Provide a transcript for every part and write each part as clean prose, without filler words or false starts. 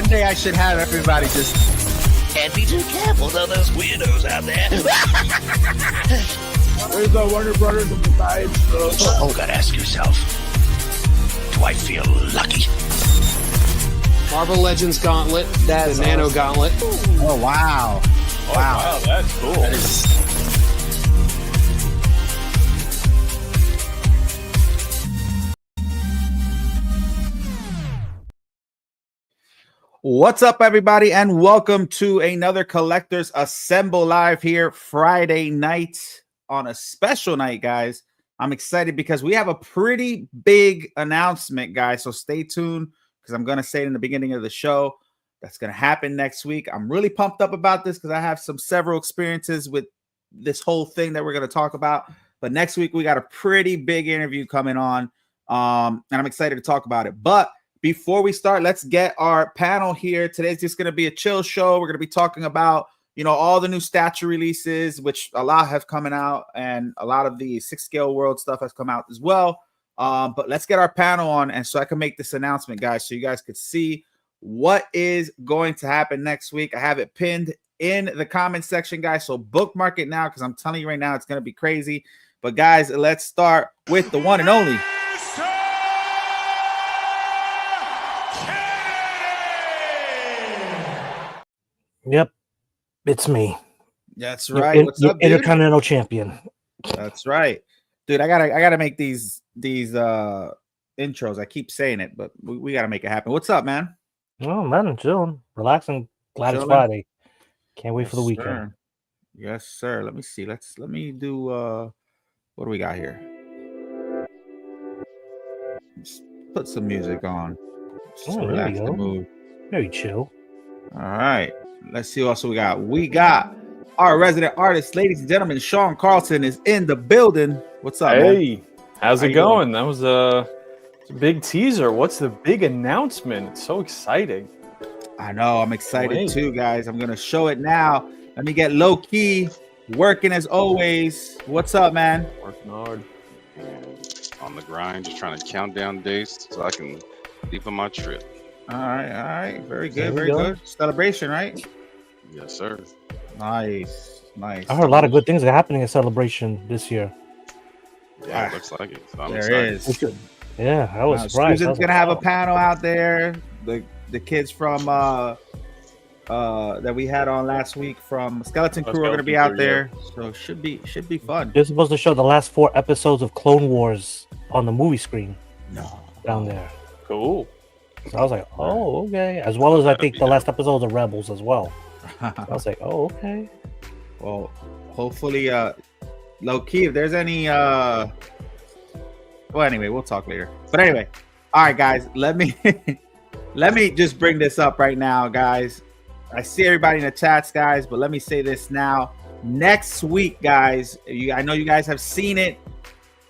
One day I should have everybody just... And be too careful, though, those weirdos out there. Where's the Warner Brothers of the science? Oh, gotta ask yourself, do I feel lucky? Marvel Legends Gauntlet, the Nano Gauntlet. Oh, wow. Oh, wow, that's cool. That is... What's up, everybody, and welcome to another Collectors Assemble Live here Friday night on a special night, guys. I'm excited because we have a pretty big announcement, guys, so stay tuned because I'm going to say it in the beginning of the show. That's going to happen next week. I'm really pumped up about this because I have several experiences with this whole thing that we're going to talk about. But next week, we got a pretty big interview coming on, and I'm excited to talk about it. But before we start, let's get our panel here. Today's just going to be a chill show. We're going to be talking about, all the new statue releases, which a lot have coming out, and a lot of the 6-scale world stuff has come out as well. But let's get our panel on, and so I can make this announcement, guys, so you guys could see what is going to happen next week. I have it pinned in the comment section, guys, so bookmark it now because I'm telling you right now it's going to be crazy. But, guys, let's start with the one and only. Yep, it's me. That's right. What's up, dude? Intercontinental champion. That's right, dude. I gotta make these intros. I keep saying it, but we gotta make it happen. What's up, man? Oh man, I'm chilling, relaxing. Glad it's Friday. Can't wait for the weekend. Sir. Yes, sir. Let me see. Let me do. What do we got here? Let's put some music on. Just relax the mood. Very chill. All right. Let's see what else we got. We got our resident artist, ladies and gentlemen. Sean Carlson is in the building. What's up, Hey, man? How's it going? That was a big teaser. What's the big announcement? It's so exciting. I know. I'm excited too, guys. I'm going to show it now. Let me get low key, working as always. What's up, man? Working hard. On the grind, just trying to count down days so I can leave on my trip. All right. Very good, very good. Celebration, right? Yes, sir. Nice. I heard a lot of good things are happening at Celebration this year. Yeah, it looks like it. So I'm there excited. is. Yeah, I was surprised. Susan's gonna have a panel out there. The kids from that we had on last week from Skeleton Crew are gonna be out there, so should be fun. They're supposed to show the last 4 episodes of Clone Wars on the movie screen. No, down there. Cool. So I was like, oh, okay. As well as I think the last episode of Rebels as well. I was like, oh, okay. Well, hopefully, low key, if there's any, well, anyway, we'll talk later. But anyway, all right, guys, let me just bring this up right now, guys. I see everybody in the chats, guys, but let me say this now. Next week, guys, I know you guys have seen it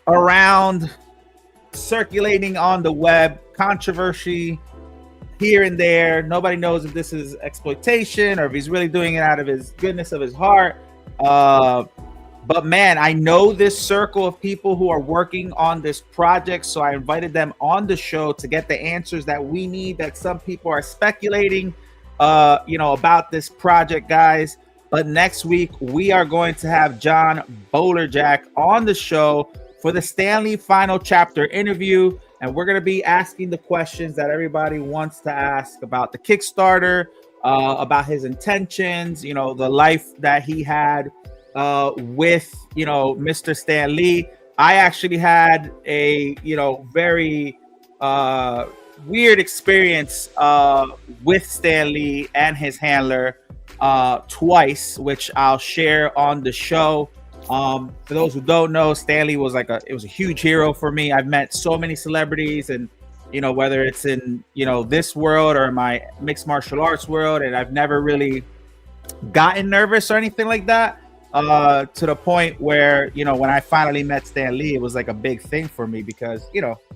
around, circulating on the web, controversy here and there. Nobody knows if this is exploitation or if he's really doing it out of his goodness of his heart. But man, I know this circle of people who are working on this project, so I invited them on the show to get the answers that we need, that some people are speculating about this project, guys. But next week we are going to have John Bowlerjack on the show for the Stan Lee final chapter interview, and we're going to be asking the questions that everybody wants to ask about the Kickstarter, about his intentions, the life that he had with, Mr. Stan Lee. I actually had a, very weird experience with Stan Lee and his handler twice, which I'll share on the show. For those who don't know, Stan Lee was it was a huge hero for me. I've met so many celebrities, and whether it's in this world or my mixed martial arts world, and I've never really gotten nervous or anything like that, to the point where when I finally met Stan Lee, it was like a big thing for me because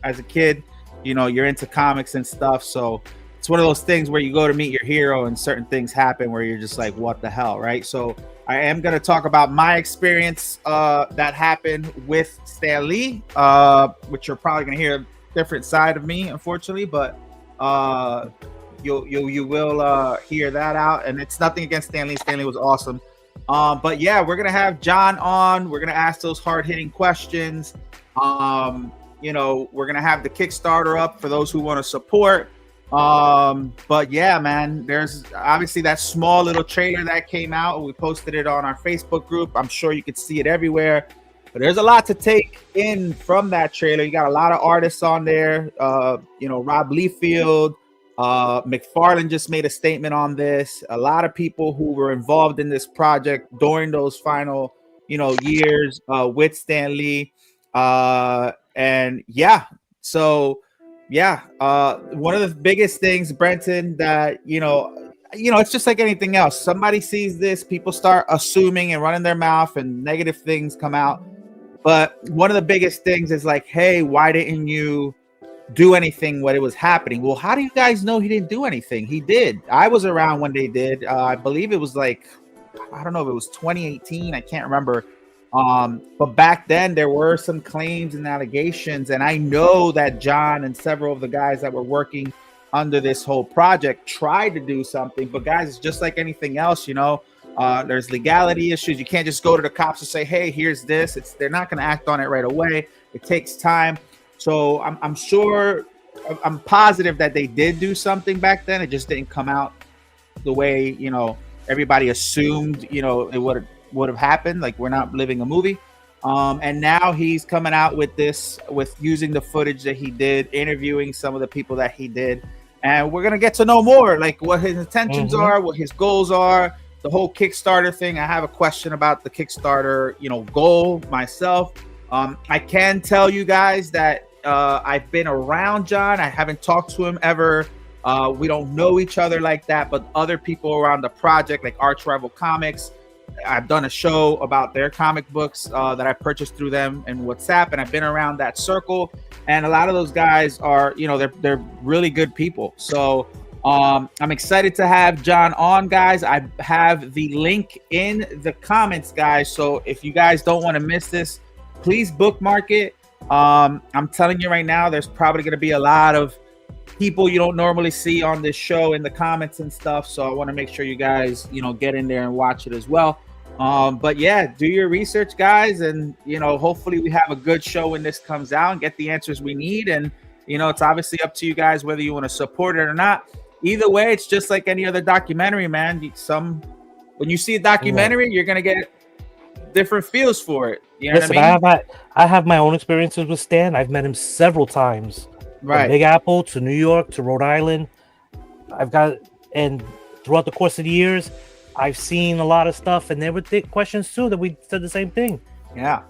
as a kid, you're into comics and stuff, so it's one of those things where you go to meet your hero and certain things happen where you're just like, what the hell, right? So I am going to talk about my experience that happened with Stan Lee, which you're probably going to hear a different side of me, unfortunately. But you will hear that out. And it's nothing against Stanley. Stanley was awesome. But yeah, we're gonna have John on. We're gonna ask those hard-hitting questions. You know, we're gonna have the Kickstarter up for those who want to support. But yeah, man, there's obviously that small little trailer that came out. We posted it on our Facebook group. I'm sure you could see it everywhere. But there's a lot to take in from that trailer. You got a lot of artists on there. You know, Rob Liefeld, McFarlane just made a statement on this. A lot of people who were involved in this project during those final, you know, years with Stan Lee. And yeah, so yeah, one of the biggest things, Brenton, that you know, it's just like anything else. Somebody sees this, people start assuming and running their mouth, and negative things come out. But one of the biggest things is like, hey, why didn't you do anything when it was happening? Well, how do you guys know he didn't do anything? He did. I was around when they did. I believe it was like, I don't know if it was 2018. I can't remember. But back then there were some claims and allegations, and I know that John and several of the guys that were working under this whole project tried to do something. But guys, it's just like anything else, you know. There's legality issues. You can't just go to the cops and say, hey, here's this. They're not going to act on it right away. It takes time. So I'm sure, I'm positive that they did do something back then. It just didn't come out the way, you know, everybody assumed, you know, it would have happened. Like, we're not living a movie. And now he's coming out with this, with using the footage that he did, interviewing some of the people that he did. And we're going to get to know more, like what his intentions are, what his goals are. The whole Kickstarter thing. I have a question about the Kickstarter, you know, goal myself. I can tell you guys that I've been around John. I haven't talked to him ever. We don't know each other like that, but other people around the project, like Arch Rival Comics, I've done a show about their comic books that I purchased through them and WhatsApp, and I've been around that circle. And a lot of those guys are, you know, they're really good people. So I'm excited to have John on, guys. I have the link in the comments, guys. So if you guys don't want to miss this, please bookmark it. I'm telling you right now, there's probably going to be a lot of people you don't normally see on this show in the comments and stuff. So I want to make sure you guys, you know, get in there and watch it as well. But yeah, do your research, guys. And, you know, hopefully we have a good show when this comes out and get the answers we need. And, you know, it's obviously up to you guys whether you want to support it or not. Either way, it's just like any other documentary, man. When you see a documentary, you're gonna get different feels for it. You know what I mean? I have my own experiences with Stan. I've met him several times. Right. From Big Apple to New York to Rhode Island. And throughout the course of the years, I've seen a lot of stuff, and there were questions too that we said the same thing. Yeah.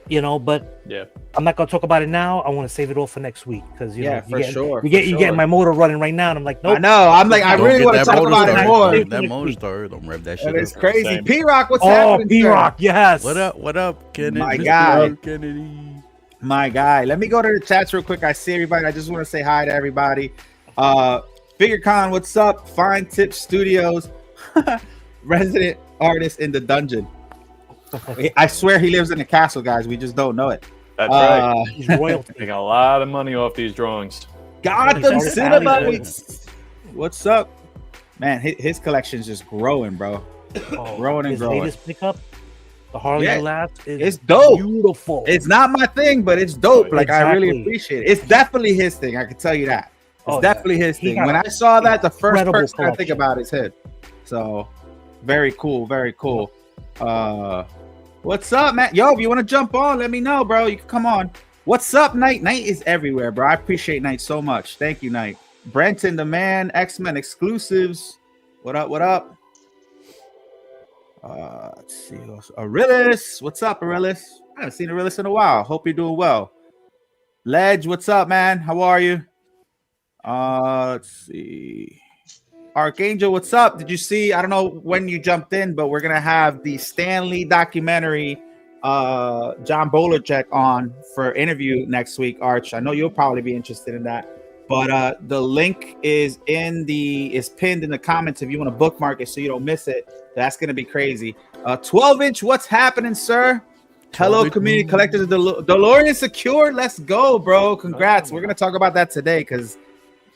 You know, but yeah, I'm not gonna talk about it now. I want to save it all for next week because you're getting my motor running right now, and I'm like, nope. I know. I'm like, I really want to talk about it more. That motor started. Don't rev that shit. That is crazy. P-Rock, what's happening? P-Rock, yes. What up, Kennedy? My guy. Kennedy. My guy. Let me go to the chats real quick. I see everybody. I just want to say hi to everybody. FigureCon, what's up? Fine Tip Studios, resident artist in the dungeon. I swear he lives in the castle, guys. We just don't know it. That's right. He's royalty. Making a lot of money off these drawings. Gotham Cinema. What's up, man? His collection's just growing, bro. Growing and growing. Latest pickup, the Harley Last, it's dope. Beautiful. It's not my thing, but it's dope. Like, exactly. I really appreciate it. It's definitely his thing. I can tell you that. It's definitely his thing. When I saw that, the first person I think about is him. So, very cool. Very cool. What's up, man? Yo, if you want to jump on, let me know, bro. You can come on. What's up, Knight? Knight is everywhere, bro. I appreciate Knight so much. Thank you, Knight. Brenton, the man, X-Men exclusives. What up? What up? Let's see. Arillis. What's up, Arillis? I haven't seen Arillis in a while. Hope you're doing well. Ledge, what's up, man? How are you? Let's see. Archangel, what's up? Did you see? I don't know when you jumped in, but we're gonna have the Stan Lee documentary, John Bolercheck on for interview next week. Arch, I know you'll probably be interested in that. But the link is pinned in the comments if you want to bookmark it so you don't miss it. That's gonna be crazy. 12-inch, what's happening, sir? Hello, community collectors. DeLorean secured. Let's go, bro. Congrats. We're gonna talk about that today because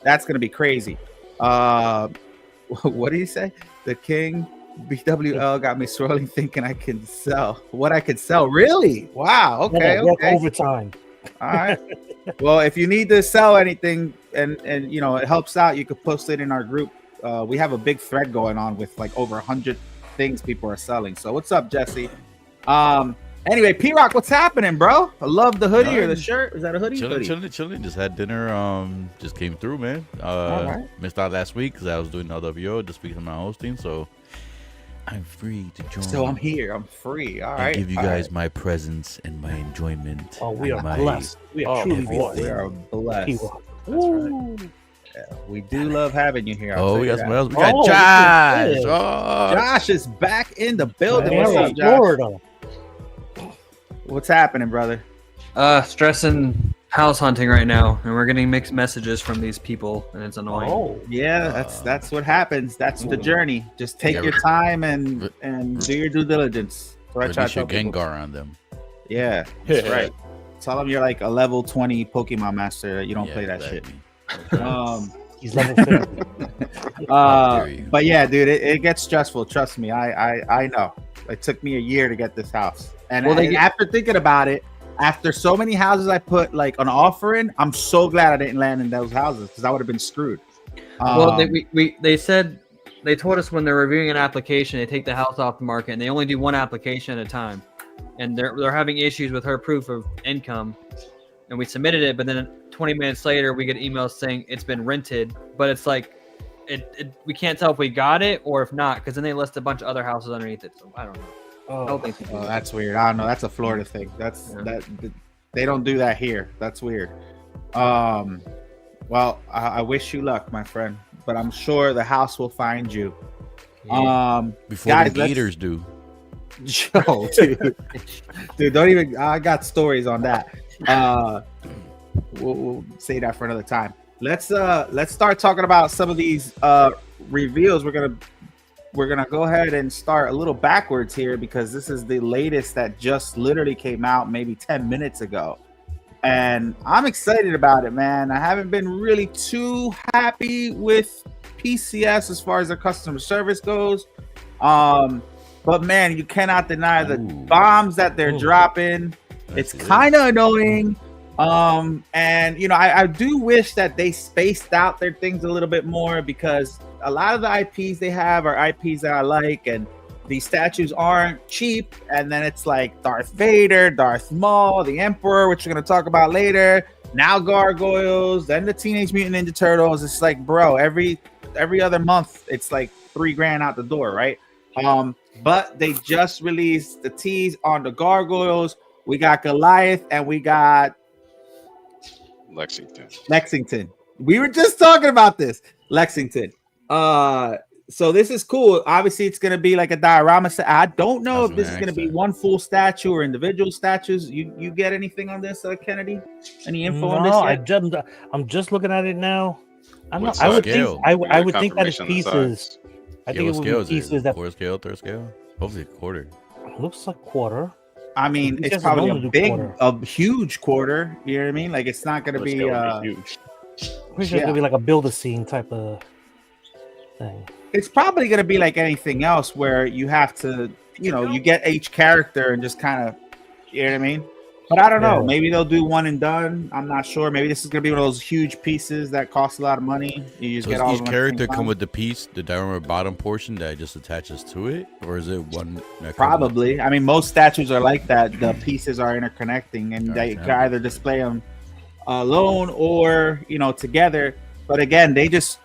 that's gonna be crazy. What did he say? The King BWL got me swirling, thinking I can sell what I could sell. Really? Wow. Okay. Work Okay. overtime. All right. Well, if you need to sell anything and you know it helps out, you could post it in our group. We have a big thread going on with like over 100 things people are selling. So what's up, Jesse? Anyway, P-Rock, what's happening, bro? I love the hoodie or the shirt. Is that a hoodie? Chilling. Just had dinner. Just came through, man. right. Missed out last week because I was doing LWO. This week I'm not hosting, so I'm free to join. So I'm here. I'm free. All and right. give you guys my presence and my enjoyment. Oh, we are and my- blessed. We are truly blessed. We are blessed. P-Rock. Woo. Yeah, we do love having you here. Oh, we got someone else. We got Oh, Josh. yes. Oh. Josh is back in the building. Yeah, What's up, Josh? Florida. What's happening, brother? Stressing house hunting right now, and we're getting mixed messages from these people, and it's annoying. Oh, Yeah, that's what happens. That's the journey. Just take Yeah, your time and do your due diligence. That's what I try Release to your tell people. Gengar on them. Yeah, that's right. Tell them you're like a level 20 Pokemon master that you don't play that shit. he's level 50. But yeah, dude, it gets stressful. Trust me, I know. It took me a year to get this house, and, after thinking about it, after so many houses I put like an offer in, I'm so glad I didn't land in those houses because I would have been screwed. Well, they said they told us when they're reviewing an application, they take the house off the market, and they only do one application at a time, and they're having issues with her proof of income, and we submitted it, but then 20 minutes later we get emails saying it's been rented, but it's like we can't tell if we got it or if not, because then they list a bunch of other houses underneath it. So I don't know. I don't think so. That's weird. I don't know. That's a Florida thing. They don't do that here. That's weird. Well, I wish you luck, my friend, but I'm sure the house will find you. Before guys, the Gators do. Joe, dude, don't even. I got stories on that. We'll say that for another time. Let's start talking about some of these reveals. We're gonna go ahead and start a little backwards here because this is the latest that just literally came out maybe 10 minutes ago, and I'm excited about it, man. I haven't been really too happy with PCS as far as their customer service goes, but man, you cannot deny the bombs that they're dropping. It's kind of annoying. And you know, I do wish that they spaced out their things a little bit more because a lot of the IPs they have are IPs that I like, and these statues aren't cheap. And then it's like Darth Vader, Darth Maul, the Emperor, which we're gonna talk about later. Now Gargoyles, then the Teenage Mutant Ninja Turtles. It's like, bro, every other month it's like $3,000 out the door, right? But they just released the tease on the Gargoyles. We got Goliath and we got Lexington. We were just talking about this. Lexington. So this is cool. Obviously, it's gonna be like a diorama set. I don't know if this is gonna be one full statue or individual statues. You get anything on this, Kennedy? Any info on this yet? I'm just looking at it now. I would think that it's pieces. I think it would be pieces that 4 scale, 3rd scale. Hopefully a quarter. Looks like quarter. I mean, it's probably a huge quarter. You know what I mean? Like it's not gonna be huge. Pretty sure it's gonna be like a build a scene type of thing. It's probably gonna be like anything else where you have to, you know, you get each character and just kind of, you know what I mean? But I don't know. Maybe they'll do one and done. I'm not sure. Maybe this is gonna be one of those huge pieces that cost a lot of money. You just get all each character come with the piece, the diorama bottom portion that just attaches to it, or is it one? Probably. I mean, most statues are like that. The pieces are interconnecting, and they can either display them alone or together. But again, they just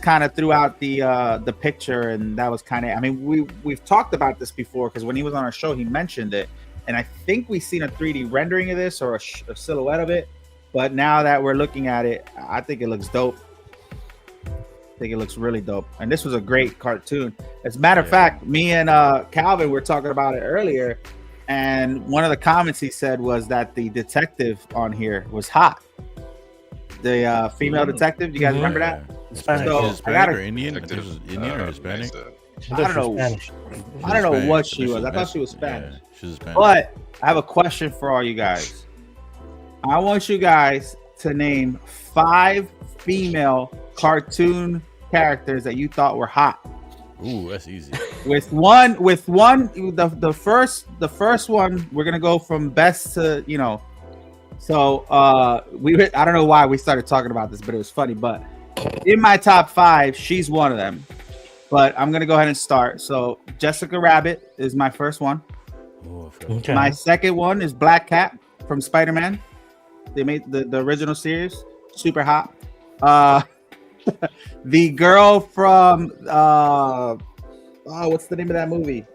kind of threw out the picture, and that was kind of. I mean, we've talked about this before because when he was on our show, he mentioned it. And I think we've seen a 3D rendering of this or a silhouette of it. But now that we're looking at it, I think it looks dope. I think it looks really dope. And this was a great cartoon. As a matter of fact, me and Calvin were talking about it earlier. And one of the comments he said was that the detective on here was hot. The female detective. You guys remember that? Hispanic. So, Hispanic or Indian? Indian or Hispanic? I don't know what she was. I thought she was Spanish. Yeah, she's Spanish. But I have a question for all you guys. I want you guys to name 5 female cartoon characters that you thought were hot. Ooh, that's easy. The first one, we're gonna go from best to, you know. So I don't know why we started talking about this, but it was funny. But in my top 5, she's one of them. But I'm gonna go ahead and start. So Jessica Rabbit is my first one. Oh, Okay. My second one is Black Cat from Spider-Man. They made the original series, super hot. The girl from what's the name of that movie?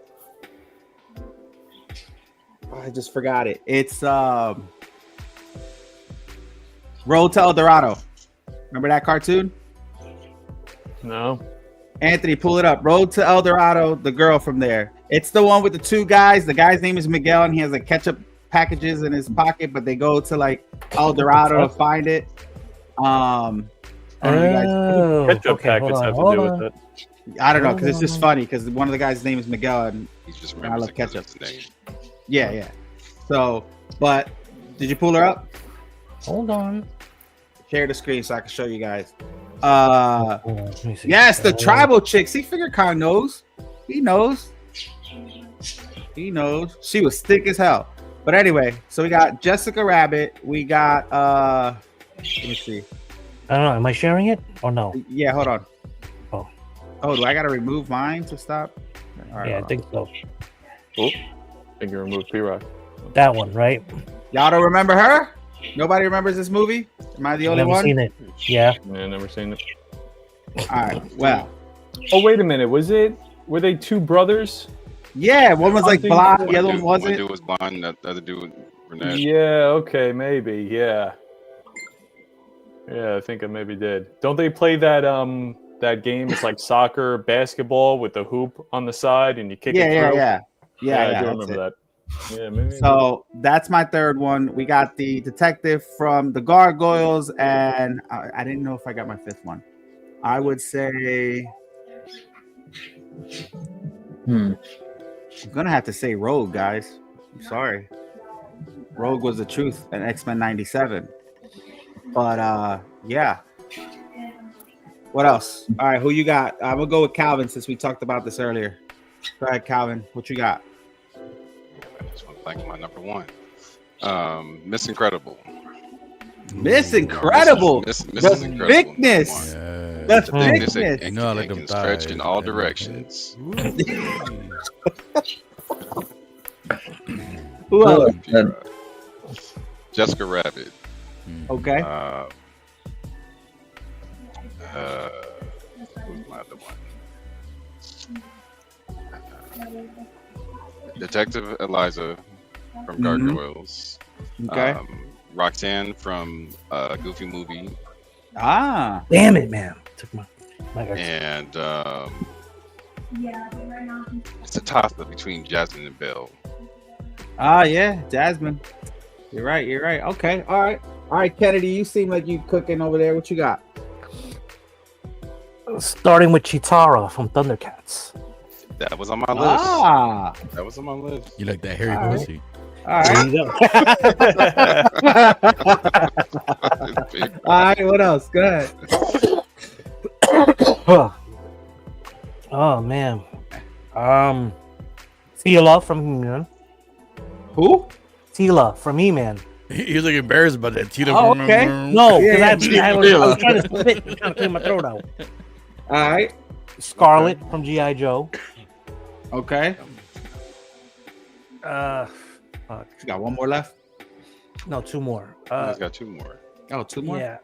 I just forgot it. It's Road to El Dorado. Remember that cartoon? No. Anthony, pull it up. Road to El Dorado, the girl from there. It's the one with the 2 guys. The guy's name is Miguel, and he has like ketchup packages in his pocket, but they go to like El Dorado to find it. Ketchup packets have to do with it. I don't know, because it's just funny because one of the guys' name is Miguel, and He just I remembers love it 'cause ketchup. it's his name. Yeah. So, but did you pull her up? Hold on. Share the screen so I can show you guys. Oh, let me see. Yes, the tribal chick. See, Figure Con knows. He knows. She was thick as hell. But anyway, so we got Jessica Rabbit. We got let me see. I don't know. Am I sharing it or no? Yeah, hold on. Oh, do I gotta remove mine to stop? All right, yeah, I hold on. think so. I think you removed P-Rock. That one, right? Y'all don't remember her? Nobody remembers this movie? Am I the only Never one? seen it. Yeah. Yeah, never seen it. All right. Well, Oh, wait a minute. Were they 2 brothers? yeah, one was like I think blind, the other one One wasn't. dude was blind, the other dude was brunette. Yeah, okay, maybe. Yeah. Yeah, I think I maybe did. Don't they play that that game? It's like soccer, basketball with the hoop on the side and you kick it through. Yeah, I do that's remember it. that. Yeah, maybe. So that's my third one. We got the detective from the Gargoyles, and I didn't know if I got my 5th one. I would say I'm gonna have to say Rogue, guys. I'm sorry. Rogue was the truth in X-Men 97. But yeah. What else? All right, who you got? I'm gonna go with Calvin since we talked about this earlier. Go ahead, Calvin. What you got? I just want to thank my number 1. Miss Incredible. Miss Incredible. Miss The Incredible. thickness. Yeah. The The thickness thickness. and You know I like can them stretch in thighs. all I like that. directions. Who else? Jessica Rabbit. Okay. Who's my other one? Detective Eliza from Gargoyles. Okay. Roxanne from Goofy Movie. Ah. Damn it, man. Took my guy. And it's a toss-up between Jasmine and Belle. Ah, yeah, Jasmine. You're right. Okay. All right, Kennedy. You seem like you cooking over there. What you got? Starting with Chitara from Thundercats. That was on my list. Ah. That was on my list. You like that hairy All right. pussy? All There right. you go. All right. What else? Go ahead. Oh man. Tila from He-Man. Who? Tila from He-Man. He was like embarrassed about that. Tito. Oh, okay. No, Yeah, because yeah. I was trying to spit and trying to clear my throat out. All right. Scarlet from G.I. Joe. Okay. Fuck. You got one more left. No, 2 more. He's got 2 more. Oh, 2 more. Yeah.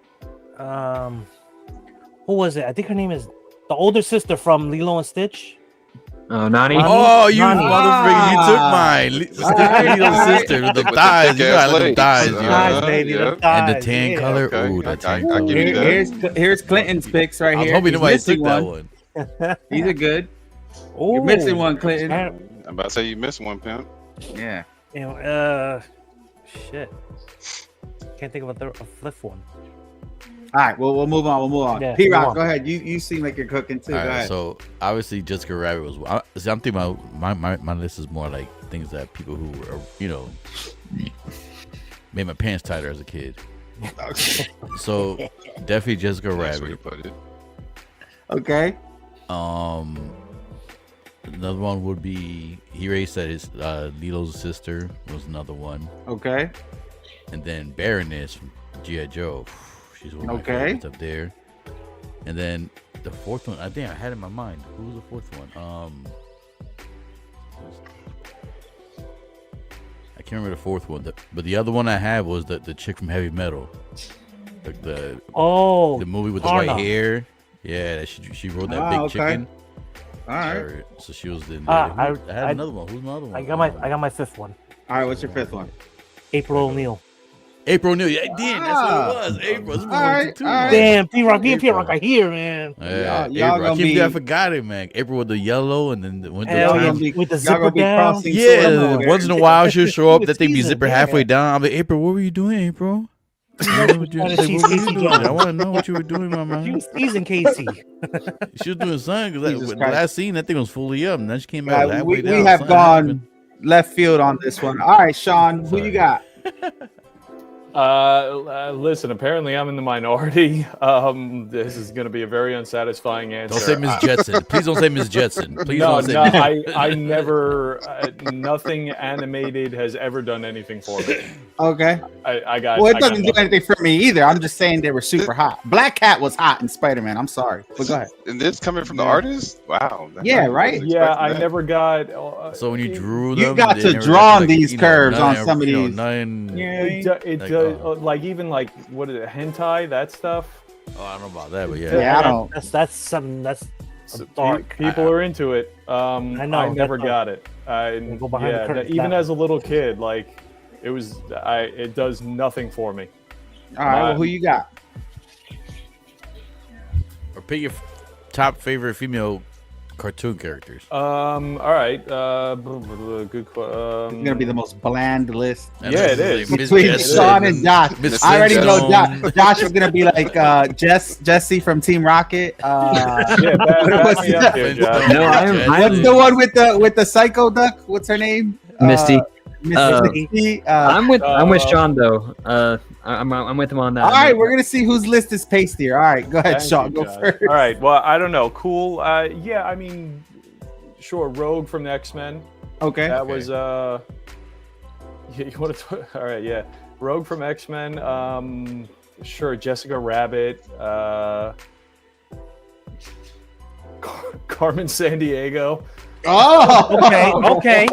Who was it? I think her name is the older sister from Lilo and Stitch. Nani? Oh, you Nani. motherfucker! You took mine. Little sister with the With the thighs. You thick know I ass like them legs. thighs. You Thighs, know. baby. yeah. The And the thighs, tan yeah. color. Okay. Ooh, that tan I'll color. give you that. Here's Clinton's picks right I was here. hoping He's nobody missing took that one. These are good. Oh, You're missing one, Clinton. I'm about to say you missed one, pimp. Yeah. Shit. Can't think of a 5th one. All right. Well, we'll move on. Yeah, P move Rock, on. go ahead. You seem like you're cooking too. All Go right, ahead. so obviously Jessica Rabbit was. See, I'm thinking about my list is more like things that people who are, made my pants tighter as a kid. So definitely Jessica Nice way to Rabbit. put it. Okay. Another one would be he already said his Lilo's sister was another one, Okay. and then Baroness from G.I. Joe. She's one of my Okay. favorites up there. And then the fourth one, I think I had in my mind. Who was the fourth one? I can't remember the fourth one, but the other one I had was the chick from Heavy Metal, the movie with the Karna. white hair. Yeah, that she rode that big chicken. All right. So she was in there. I had another one. Who's my other one? I got my fifth one. All right. What's your fifth one? April O'Neil. April O'Neil. Yeah, I did. That's what it was. April. This was Alright, too. alright. Damn, P-Rock are here, man. Yeah, Y'all April. gonna I forgot it, man. April with the yellow and then went to Hell the yeah, time. with the y'all zipper gonna be down. crossing Yeah, somewhere. once in a while she'll show up. That thing be Season, zipper yeah. halfway down. I'm like, April, what were you doing, April? I Trying to see Casey Jones. want to know what you were doing, mama. She was teasing Casey. She was doing something because Jesus the Christ. last scene that thing was fully up, and then she came back Yeah, halfway we down. have Something gone happened. left field on this one. All right, Sean, who you got? Listen, apparently I'm in the minority. This is going to be a very unsatisfying answer. Don't say Miss Jetson. Please don't say Miss Jetson. Please No, don't say. I never. Nothing animated has ever done anything for me. Okay. I got. Well, it I got doesn't do nothing. anything for me either. I'm just saying they were super hot. Black Cat was hot in Spider-Man. I'm sorry, but go ahead. And this coming from the artist? Wow. Yeah, right? Yeah, I never got. So when you drew You them, got they to never draw got, these curves on none- some of you know, these. none- It Like, does like even like what is it, hentai, that stuff. Oh, I don't know about that, but yeah. Yeah, I don't. That's something that's So dark. people are into it. I know, I never that's got it. Go behind the Yeah, curtain. even as a little kid, like it was. It does nothing for me. All right, well, who you got? Or pick your top favorite female cartoon characters. All right. Good. It's gonna be the most bland list Yeah, it is. Miss between Jetson Sean and Josh. Miss I already know Flintstone. Josh is gonna be like Jesse from Team Rocket. Yeah, back me up here, Josh. No, What's the one with the psycho duck? What's her name? Misty. Misty. I'm with Sean though. I'm with him on that. All right, we're gonna see whose list is pastier. All right, go ahead, Thank Sean. you, Go Josh. first. All right. Well, I don't know. Cool. Yeah. I mean, sure. Rogue from the X-Men. Okay. That was you want to? All right. Yeah. Rogue from X-Men. Sure. Jessica Rabbit. Carmen Sandiego. Oh, okay.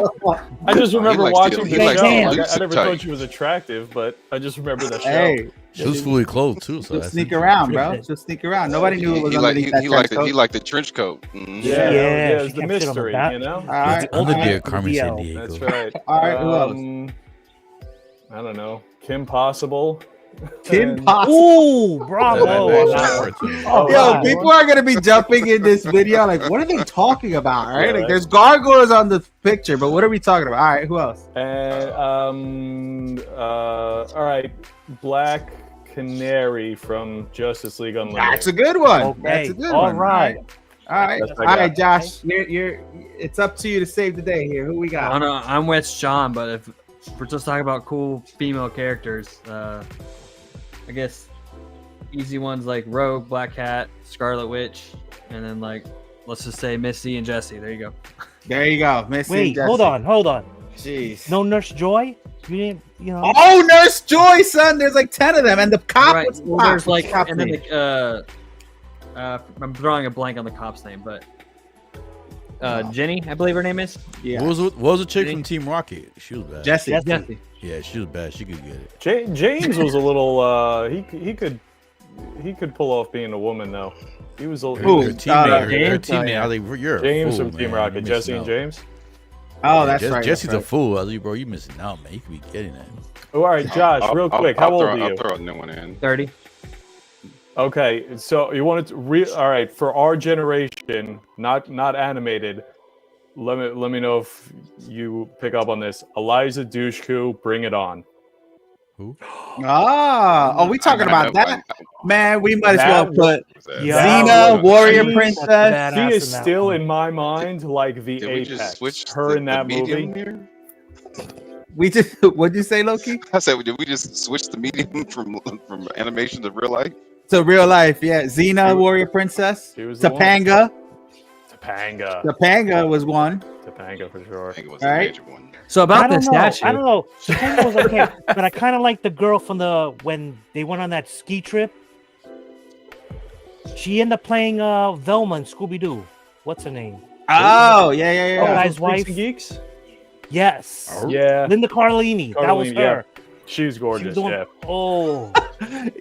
I just remember likes watching to- the he likes show. to Like, loose I it never tight. thought she was attractive, but I just remember the show. Hey, She was fully clothed too, so she'll that's sneak interesting. around, bro. She'll sneak around. Nobody knew it was underneath that trench coat. He liked the trench coat. Mhm. Yeah, Yeah, it she was the kept shit on the mystery, back. you know. All right, Oh, the all dear right. Carmen DL. Sandiego. That's right. All right, who else? I don't know. Kim Possible. Kim And- Possible. Ooh, That- bravo. that- on that that one. cartoon. Oh, Yo, wow. people are gonna be jumping in this video. Like, what are they talking about? Right? Yeah, Like, right. there's gargoyles on the picture, but what are we talking about? All right, who else? And all right, Black Canary from Justice League Unlimited. That's a good one. Okay. That's a good All one. right. All right. That's All what I right, got. Josh. You're. It's up to you to save the day here. Who we got? I'm with Sean, but if we're just talking about cool female characters, I guess easy ones like Rogue, Black Cat, Scarlet Witch, and then like let's just say Misty and Jessie. There you go. There you go. Missy Wait, Jesse. hold on. Jeez. No Nurse Joy? You didn't, you know. Oh, Nurse Joy, son. There's like 10 of them, and the cop. Right. was Well, cop. there's like, Cop and then name. I'm drawing a blank on the cop's name, but Jenny, I believe her name is. Yeah. What was the chick from Team Rocket? She was bad. Jesse. Jessie. Yeah, she was bad. She could get it. James was a little. He could pull off being a woman though. He was a Her, Who? her teammate, her James? teammate. I was like, you're a James fool, from Team man. Rocket. You're Jesse missing and out. James. Oh, that's right. Jesse's that's a right. fool. I was like, bro, you missing out, man. You could be getting that. Oh, all right, Josh. Real quick, how old are you? I'll throw a new one in. 30. Okay, so you wanted to all right, for our generation, not animated. Let me know if you pick up on this. Eliza Dushku, Bring It On. Who? Oh, we talking about that? Man, we might as well put Yeah. Xena, Warrior She- Princess. Badass She is in that still one. in my mind like the Did we just apex. switch Her in that medium movie. here? We just what'd you say, Loki? I said, did we just switch the medium from animation to real life? to real life. Yeah, Xena, Warrior Princess. He was the one. Topanga. Topanga was one. Topanga for sure. I think it was All a right. major one. So about the I statue, don't know. Topanga was okay, but I kind of like the girl from when they went on that ski trip. She ended up playing Velma in Scooby Doo. What's her name? Oh, yeah. Oh, guy's Freaks wife. and Geeks? Yes. Yeah. Linda Cardellini. That was Cardellini, her. yeah. She's gorgeous, yeah. Oh.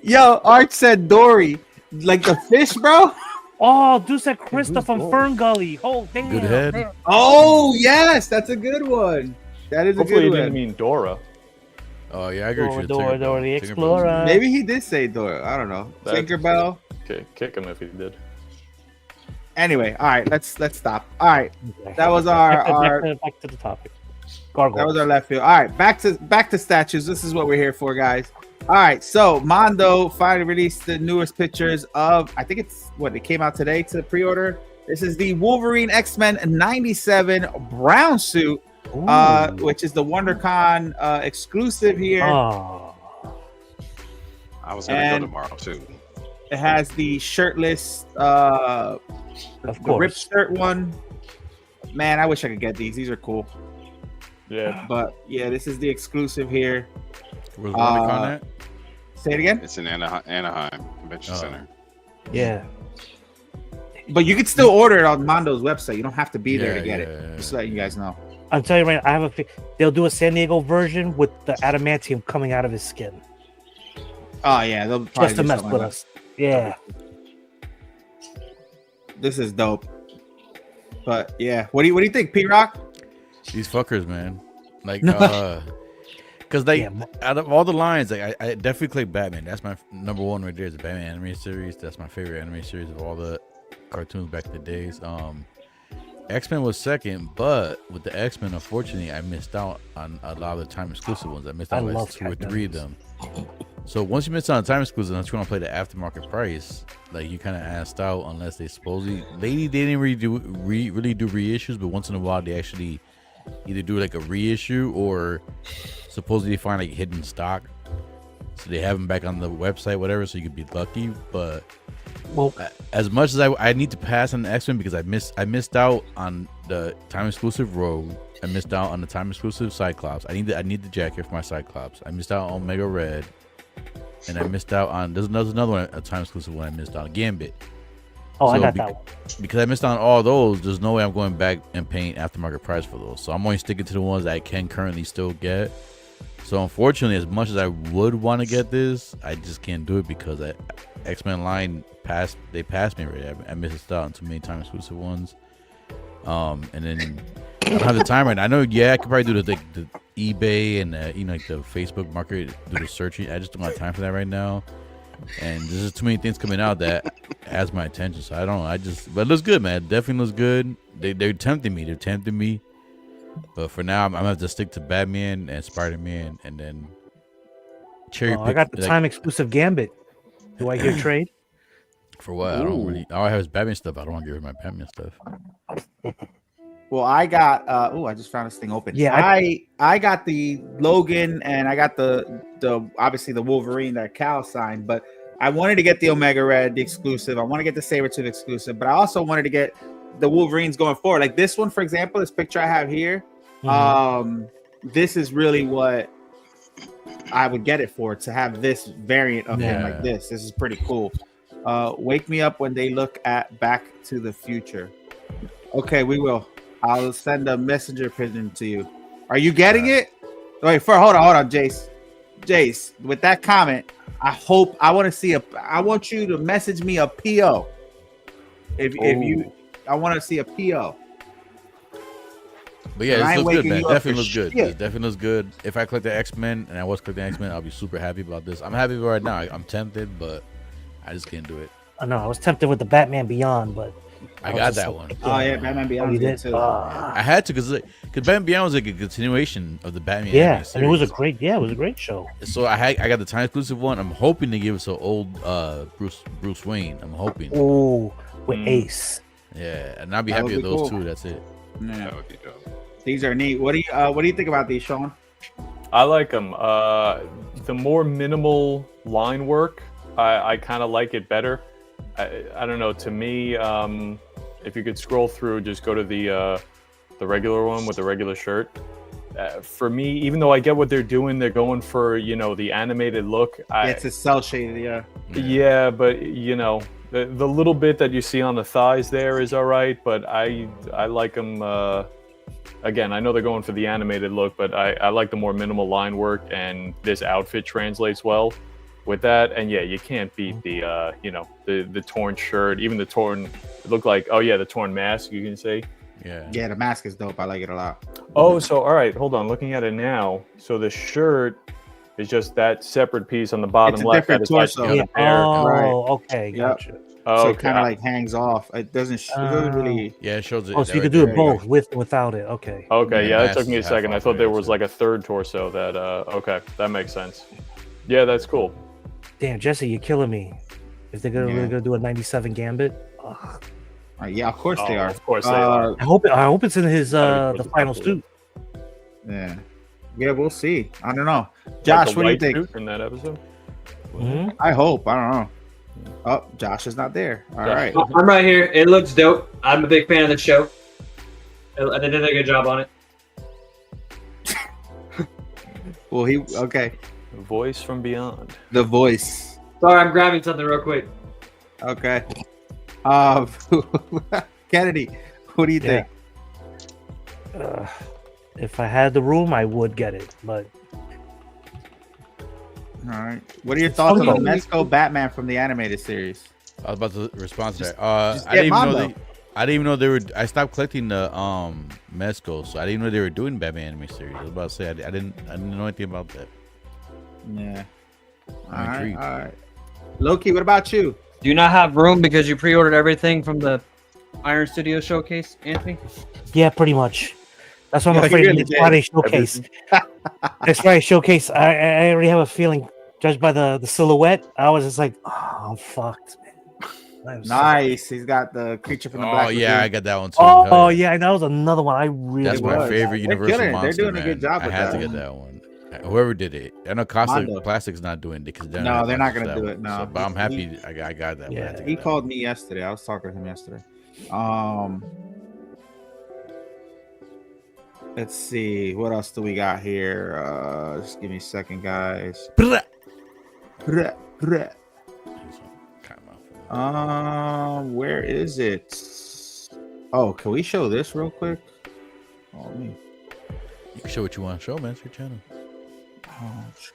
Yo, Art said Dory. Like the fish, bro? Oh, dude said Krista from Fern Gully. Oh, damn. Good head. damn. Oh, yes. That's a good one. That is Hopefully a he good didn't one. mean Dora. Oh yeah, I agree with you. Dora the Tinkerbell. Explorer. Maybe he did say Dora. I don't know. That- Tinkerbell. Okay, kick him if he did. Anyway, all right. Let's stop. All right. That was our back to the topic. Gargoyles. That was our left field. All right, back to statues. This is what we're here for, guys. All right, so Mondo finally released the newest pictures of, I think it's what it came out today to pre-order. This is the Wolverine X-Men 97 brown suit, which is the WonderCon exclusive here. Oh. I was gonna go tomorrow too. It has the shirtless, Of the course. ripped shirt one. Man, I wish I could get these. These are cool. Yeah. But yeah, this is the exclusive here. Where's WonderCon at? Say it again. It's in Anaheim Convention Center. Yeah. But you can still order it on Mondo's website. You don't have to be there to Yeah, get yeah, it. yeah. Just letting you guys know. I'm telling you right now, I have they'll do a San Diego version with the adamantium coming out of his skin. Oh yeah, they'll probably Just to do mess something with like us. Yeah. that. This is dope. But yeah, what do you think, P-Rock? These fuckers, man. Like, because they, out of all the lines, like I definitely click Batman. That's my number one right there. Is the Batman anime series. That's my favorite anime series of all the cartoons back in the days. X-Men was second, but with the X-Men, unfortunately, I missed out on a lot of the time exclusive ones. I missed out on like 2 or 3 of them. So once you miss out on time exclusive, unless you want to play the aftermarket price, like you kind of asked out. Unless they supposedly, they didn't really do reissues, but once in a while they actually either do like a reissue or supposedly find like hidden stock, so they have them back on the website, whatever, so you could be lucky. But well, as much as I need to pass on the X-Men because I missed out on the time exclusive Rogue, I missed out on the time exclusive Cyclops. I need the jacket for my Cyclops. I missed out on Omega Red, and I missed out on there's another one, a time exclusive one I missed out on, Gambit. Oh, so I got that one. Because I missed out on all those, there's no way I'm going back and paying aftermarket price for those. So I'm only sticking to the ones that I can currently still get. So unfortunately, as much as I would want to get this, I just can't do it because X-Men line passed me already. I missed out on too many time exclusive ones. And then I don't have the time right now. I know, I could probably do the eBay and like the Facebook market, do the searching. I just don't have time for that right now. And there's just too many things coming out that has my attention. So I don't know. But it looks good, man. It definitely looks good. They're tempting me. But for now, I'm gonna have to stick to Batman and Spider-Man, and then cherry pick. I got the time exclusive Gambit. Do I hear trade? For what? I don't really. All I have is Batman stuff. I don't want to give her my Batman stuff. Well, I got I just found this thing open. Yeah, I got the Logan and I got the obviously the Wolverine that Cal signed, but I wanted to get the Omega Red, the exclusive. I want to get the Sabretooth exclusive, but I also wanted to get the Wolverines going forward. Like this one, for example, this picture I have here. This is really what I would get it for, to have this variant of him like this. This is pretty cool. Wake me up when they look at Back to the Future. Okay, we will. I'll send a messenger pigeon to you. Are you getting it? Wait, hold on, Jace. With that comment, I want you to message me a PO. I want to see a PO. But yeah, this looks good, man. It definitely looks good. It definitely looks good. If I click the X-Men and I was clicking X-Men, I'll be super happy about this. I'm happy right now. I'm tempted, but I just can't do it. I know. I was tempted with the Batman Beyond, but I got that one. Oh yeah, Batman Beyond. You did too. I had to because Batman Beyond was like a continuation of the Batman. Yeah, and it was a great show. So I got the time exclusive one. I'm hoping to give us an old Bruce Wayne. I'm hoping. Oh, with Ace. Yeah, and I'll be happy with those two. That's it. Yeah. That would be dope. These are neat. What do you think about these, Sean? I like them. The more minimal line work I kind of like it better. I don't know. To me, if you could scroll through, just go to the regular one with the regular shirt. For me, even though I get what they're doing, they're going for the animated look. It's a cell shaded, yeah. Yeah, but the little bit that you see on the thighs there is all right, but I like them. Again, I know they're going for the animated look, but I like the more minimal line work, and this outfit translates well with that. And yeah, you can't beat the torn shirt, even the torn. It looked like the torn mask. You can say. Yeah, the mask is dope. I like it a lot. Oh, so all right, hold on. Looking at it now, so the shirt is just that separate piece on the bottom It's a left. different torso. Yeah. Oh, okay, gotcha. Oh, So okay. it kind of like hangs off. It doesn't really. Yeah, it shows it. Oh, so you right could do there. it both with and without it. Okay. Okay, Yeah, yeah, that took me a half second. I off thought there right, was so- like a third torso that okay, that makes sense. Yeah, that's cool. Damn, Jesse, you're killing me. If they're really gonna do a 97 Gambit, ugh. Yeah, of course they are. Of course they are. I hope it's in his Gotta be the towards final the top suit. Yeah, we'll see. I don't know. Josh, Like the what do you white think? suit in that episode? Mhm. I hope. I don't know. Oh, Josh is not there. All right. I'm right here. It looks dope. I'm a big fan of the show. They did a good job on it. Well, okay. Voice from Beyond. The voice. Sorry, I'm grabbing something real quick. Okay. Kennedy, what do you think? If I had the room, I would get it, but All right. What are your thoughts on the funny. Mezco Batman from the animated series? I was about to respond to that. just I didn't get even know Mondo. I didn't even know they were. I stopped collecting the Mezco, so I didn't know they were doing Batman anime series. I was about to say I didn't know anything about that. Yeah. I'm intrigued. All right. Loki, what about you? Do you not have room because you pre-ordered everything from the Iron Studio showcase, Anthony? yeah, pretty much. That's what I'm Yeah, afraid you of really next Friday showcase. Next Friday showcase, I already have a feeling, judged by the silhouette, I was just like, oh, I'm fucked, man. I'm so- Nice. He's got the creature from the Oh Black yeah, I Lagoon. got that one too. Oh, Hell yeah. yeah, that was another one I really That's my was. favorite They're Universal killing it. They're monster. doing a good man. job I with had to that. get that one. Whoever did it, I know Mondo. Classic's not doing it because No, they're not gonna do it, no. but I'm He- happy I got that. Yeah. I had to He get that called me yesterday. I was talking to him yesterday. Let's see. What else do we got here? Just give me a second, guys. one. Where is it? Oh, can we show this real quick? Oh, me. You can show what you want to show, man. It's your channel. Oh, shoot.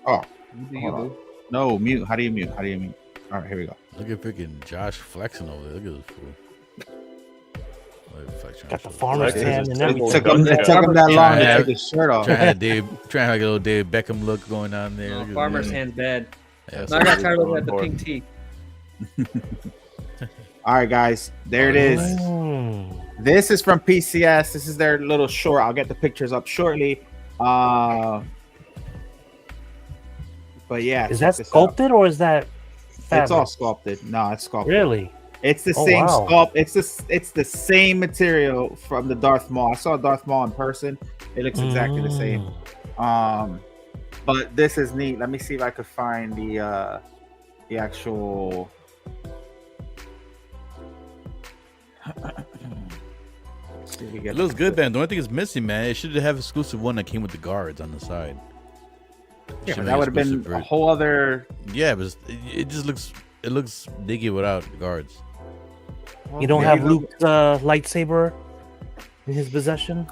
Oh, hold on. No, mute. How do you mute? How do you mute? All right, here we go. Look at freaking Josh flexing over there. Look at this fool. Look at flexing. got the farmer's Like, tan and it's It everything. took him that long to Yeah. take his shirt off. Trying to get a little Dave Beckham look going on there. Oh, Look at farmer's that. hand's bad. Yeah, I so- got tired of looking at the pink tee. All right, guys. There it is. Mm. This is from PCS. This is their little short. I'll get the pictures up shortly. But yeah, Is check that this out. sculpted or is that It's all fabric? sculpted. No, it's sculpted. Really? It's the Oh, same wow. sculpt. It's the same material from the Darth Maul. I saw Darth Maul in person. It looks exactly the same. But this is neat. Let me see if I could find the actual. See if we It get looks good, man. The only thing is missing, man. It should have exclusive one that came with the guards on the side. Yeah, Should but make that would have been exclusive a for- whole other. Yeah, but it just looks diggy without the guards. You don't Maybe have they'll- Luke's lightsaber in his possession?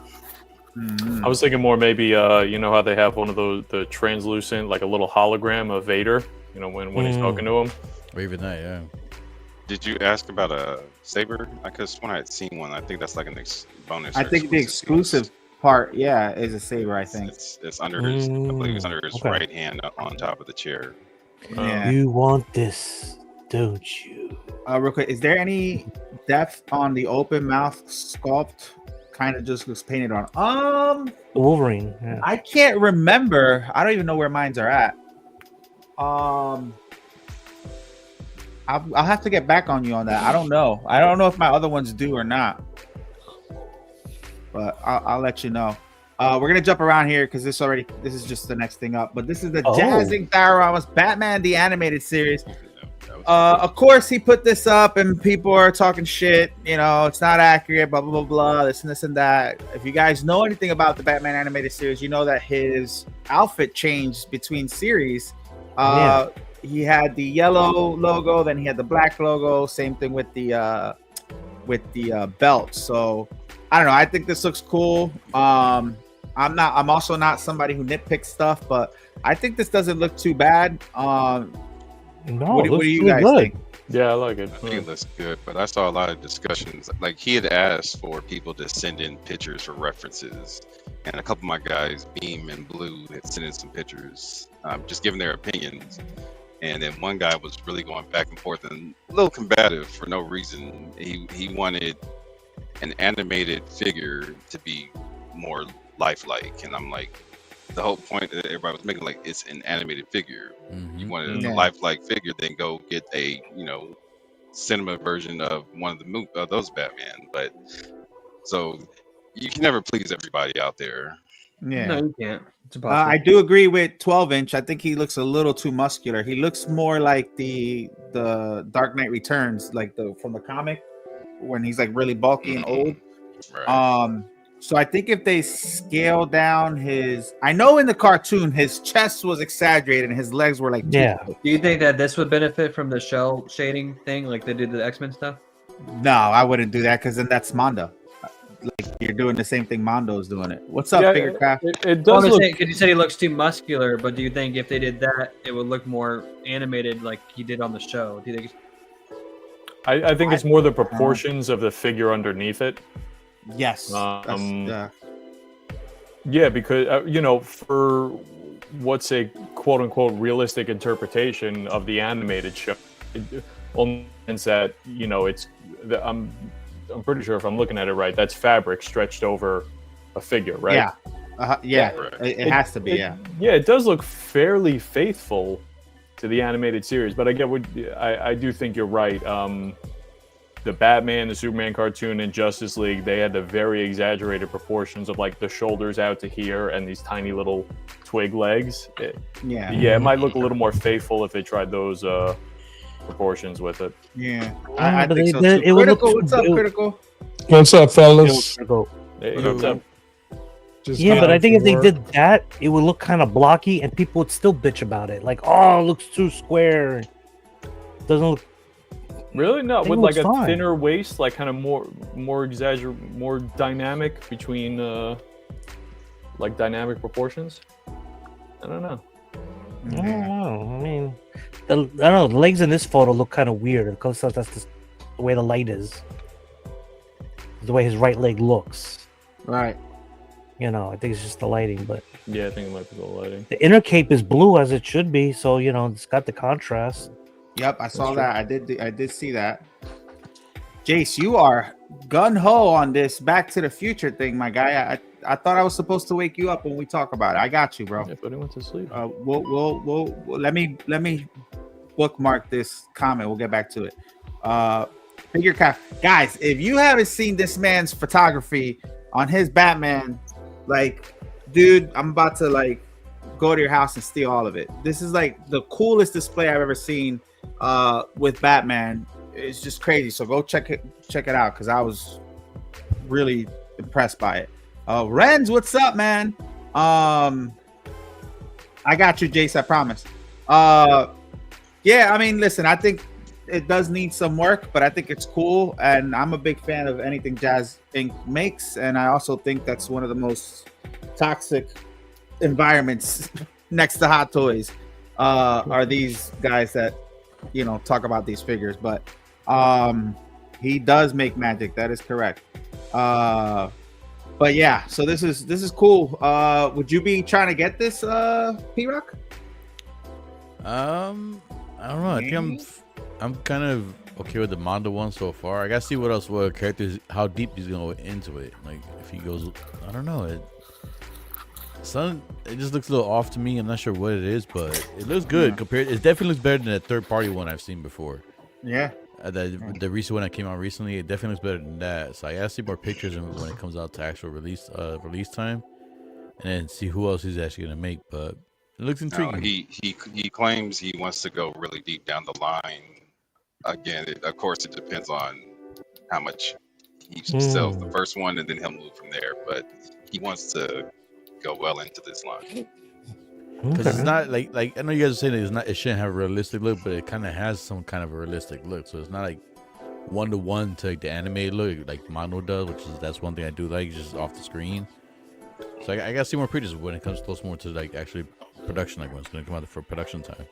Mhm. I was thinking more maybe you know how they have one of those the translucent like a little hologram of Vader. You know when he's talking to him. Or even that, yeah. Did you ask about a saber? I could have sworn I had seen one. I think that's like an bonus. I or think the exclusive part, yeah, is a saber. I think. It's under his. I believe it's under his Okay. right hand on top of the chair. Yeah. You want this, don't you? Real quick, is there any depth on the open mouth sculpt? Kind of just looks painted on. The Wolverine. Yeah. I can't remember. I don't even know where mines are at. I'll have to get back on you on that. I don't know. I don't know if my other ones do or not. But I'll let you know. We're gonna jump around here because this is just the next thing up. But this is the Oh. Jazzing Dioramas Batman the Animated Series. Of course, he put this up, and people are talking shit. You know, it's not accurate. Blah blah blah blah. This and that. If you guys know anything about the Batman Animated Series, you know that his outfit changed between series. He had the yellow logo, then he had the black logo. Same thing with the belt. So I don't know. I think this looks cool. I'm also not somebody who nitpicks stuff, but I think this doesn't look too bad. No, What do you guys think? Yeah, I like it. I think it looks good, but I saw a lot of discussions. Like he had asked for people to send in pictures for references, and a couple of my guys, Beam and Blue, had sent in some pictures, just giving their opinions. And then one guy was really going back and forth and a little combative for no reason. He wanted an animated figure to be more lifelike, and I'm like, the whole point that everybody was making, like, it's an animated figure. You wanted a lifelike figure, then go get a cinema version of one of those Batman. But so you can never please everybody out there. Yeah, No, you can't. It's impossible. I do agree with 12-inch. I think he looks a little too muscular. He looks more like the Dark Knight Returns, like from the comic, when he's like really bulky and old. Right. So I think if they scale down I know in the cartoon his chest was exaggerated and his legs were like Do you think that this would benefit from the shell shading thing, like they did the X-Men stuff? No, I wouldn't do that because then that's Mondo. Like you're doing the same thing Mondo's doing it. What's up, Figure Craft? It does look. Because you said he looks too muscular, but do you think if they did that, it would look more animated like he did on the show? Do you think? I think it's more the proportions of the figure underneath it. Yes. Yeah, because for what's a quote unquote realistic interpretation of the animated show, it only means that it's. I'm pretty sure if I'm looking at it right, that's fabric stretched over a figure, right? Yeah. It has to be. Yeah, it does look fairly faithful to the animated series, but I do think you're right. The Batman, the Superman cartoon, and Justice League, they had the very exaggerated proportions of like the shoulders out to here and these tiny little twig legs. It might look a little more faithful if they tried those proportions with it. Yeah, I think so it too. would look Critical, what's up, Critical? What's up, fellas? But I think if they did that, it would look kind of blocky, and people would still bitch about it. Like, oh, it looks too square. Doesn't look. Really? No, with like a fine. thinner waist, like kind of more exaggerated, more dynamic between like dynamic proportions. I don't know. I don't know. I mean, I don't know. The legs in this photo look kind of weird because that's the way the light is. The way his right leg looks. Right. I think it's just the lighting, but Yeah, I think it might be the lighting. the inner cape is blue as it should be, so it's got the contrast. Yep, I saw that. I did see that. Jace, you are gun ho on this Back to the Future thing, my guy. I thought I was supposed to wake you up when we talk about it. I got you, bro. Yeah, but he went to sleep. We'll let me bookmark this comment. We'll get back to it. Figure Craft, guys. If you haven't seen this man's photography on his Batman, like, dude, I'm about to like go to your house and steal all of it. This is like the coolest display I've ever seen with Batman. It's just crazy. So go check it out because I was really impressed by it. Renz, what's up, man? I got you, Jace. I promise. Yeah, I mean, listen, I think it does need some work, but I think it's cool, and I'm a big fan of anything Jazz Inc. makes, and I also think that's one of the most toxic environments next to Hot Toys are these guys that talk about these figures. But he does make magic. That is correct. But yeah, so this is cool. Would you be trying to get this, P-Rock? I don't know. I think I'm kind of okay with the Mondo one so far. I gotta see what characters, how deep he's gonna go into it. Like if he goes, I don't know. It just looks a little off to me. I'm not sure what it is, but it looks good compared. It definitely looks better than the third-party one I've seen before. Yeah. The recent one that came out recently, it definitely looks better than that. So I gotta see more pictures when it comes out to actual release time. and then see who else he's actually gonna make. But it looks intriguing. He claims he wants to go really deep down the line. Again, of course, it depends on how much he sells the first one, and then he'll move from there. But he wants to go well into this line. Because it's not like I know you guys are saying that it shouldn't have a realistic look, but it kind of has some kind of a realistic look. So it's not like 1-to-1 to like the animated look like Mono does, that's one thing I do like, just off the screen. So I gotta see more pictures when it comes close more to like actually production, like when it's gonna come out for production time.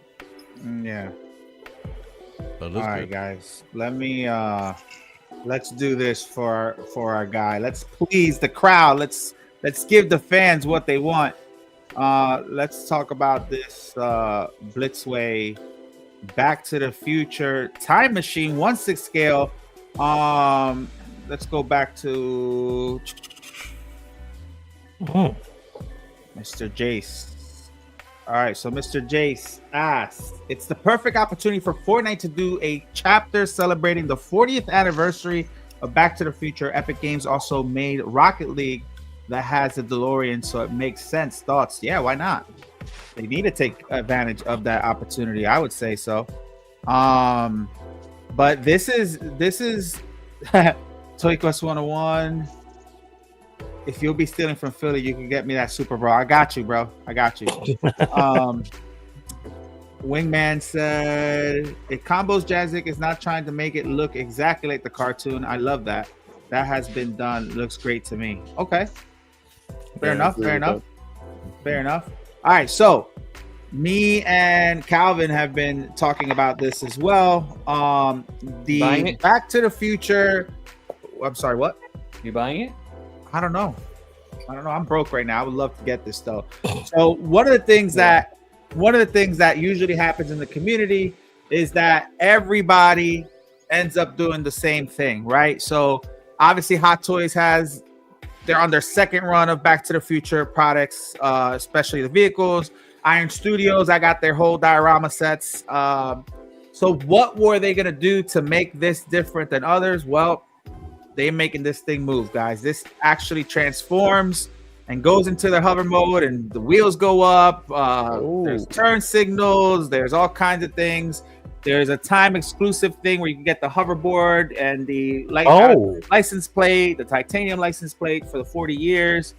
Yeah. But all right, guys. Let's do this for our guy. Let's please the crowd. Let's give the fans what they want. Let's talk about this Blitzway Back to the Future Time Machine 1/6 scale. Let's go back to Mr. Jace. All right, so Mr. Jace asks, it's the perfect opportunity for Fortnite to do a chapter celebrating the 40th anniversary of Back to the Future. Epic Games also made Rocket League that has a DeLorean, so it makes sense. Thoughts? Yeah, why not? They need to take advantage of that opportunity. I would say so. But this is Toy Quest 101. If you'll be stealing from Philly, you can get me that Super Bro. I got you, bro. I got you. Wingman said, it combos Jazik is not trying to make it look exactly like the cartoon. I love that. That has been done. Looks great to me. Okay. Fair enough. All right, so me and Calvin have been talking about this as well. The Back to the Future. I'm sorry, what? You buying it? I don't know. I'm broke right now. I would love to get this though. So one of the things that usually happens in the community is that everybody ends up doing the same thing, right? So obviously Hot Toys they're on their second run of Back to the Future products, especially the vehicles. Iron Studios, I got their whole diorama sets. So what were they gonna do to make this different than others? Well, they're making this thing move, guys. This actually transforms and goes into the hover mode, and the wheels go up. There's turn signals. There's all kinds of things. There's a time exclusive thing where you can get the hoverboard and the license plate, the titanium license plate for the 40 years.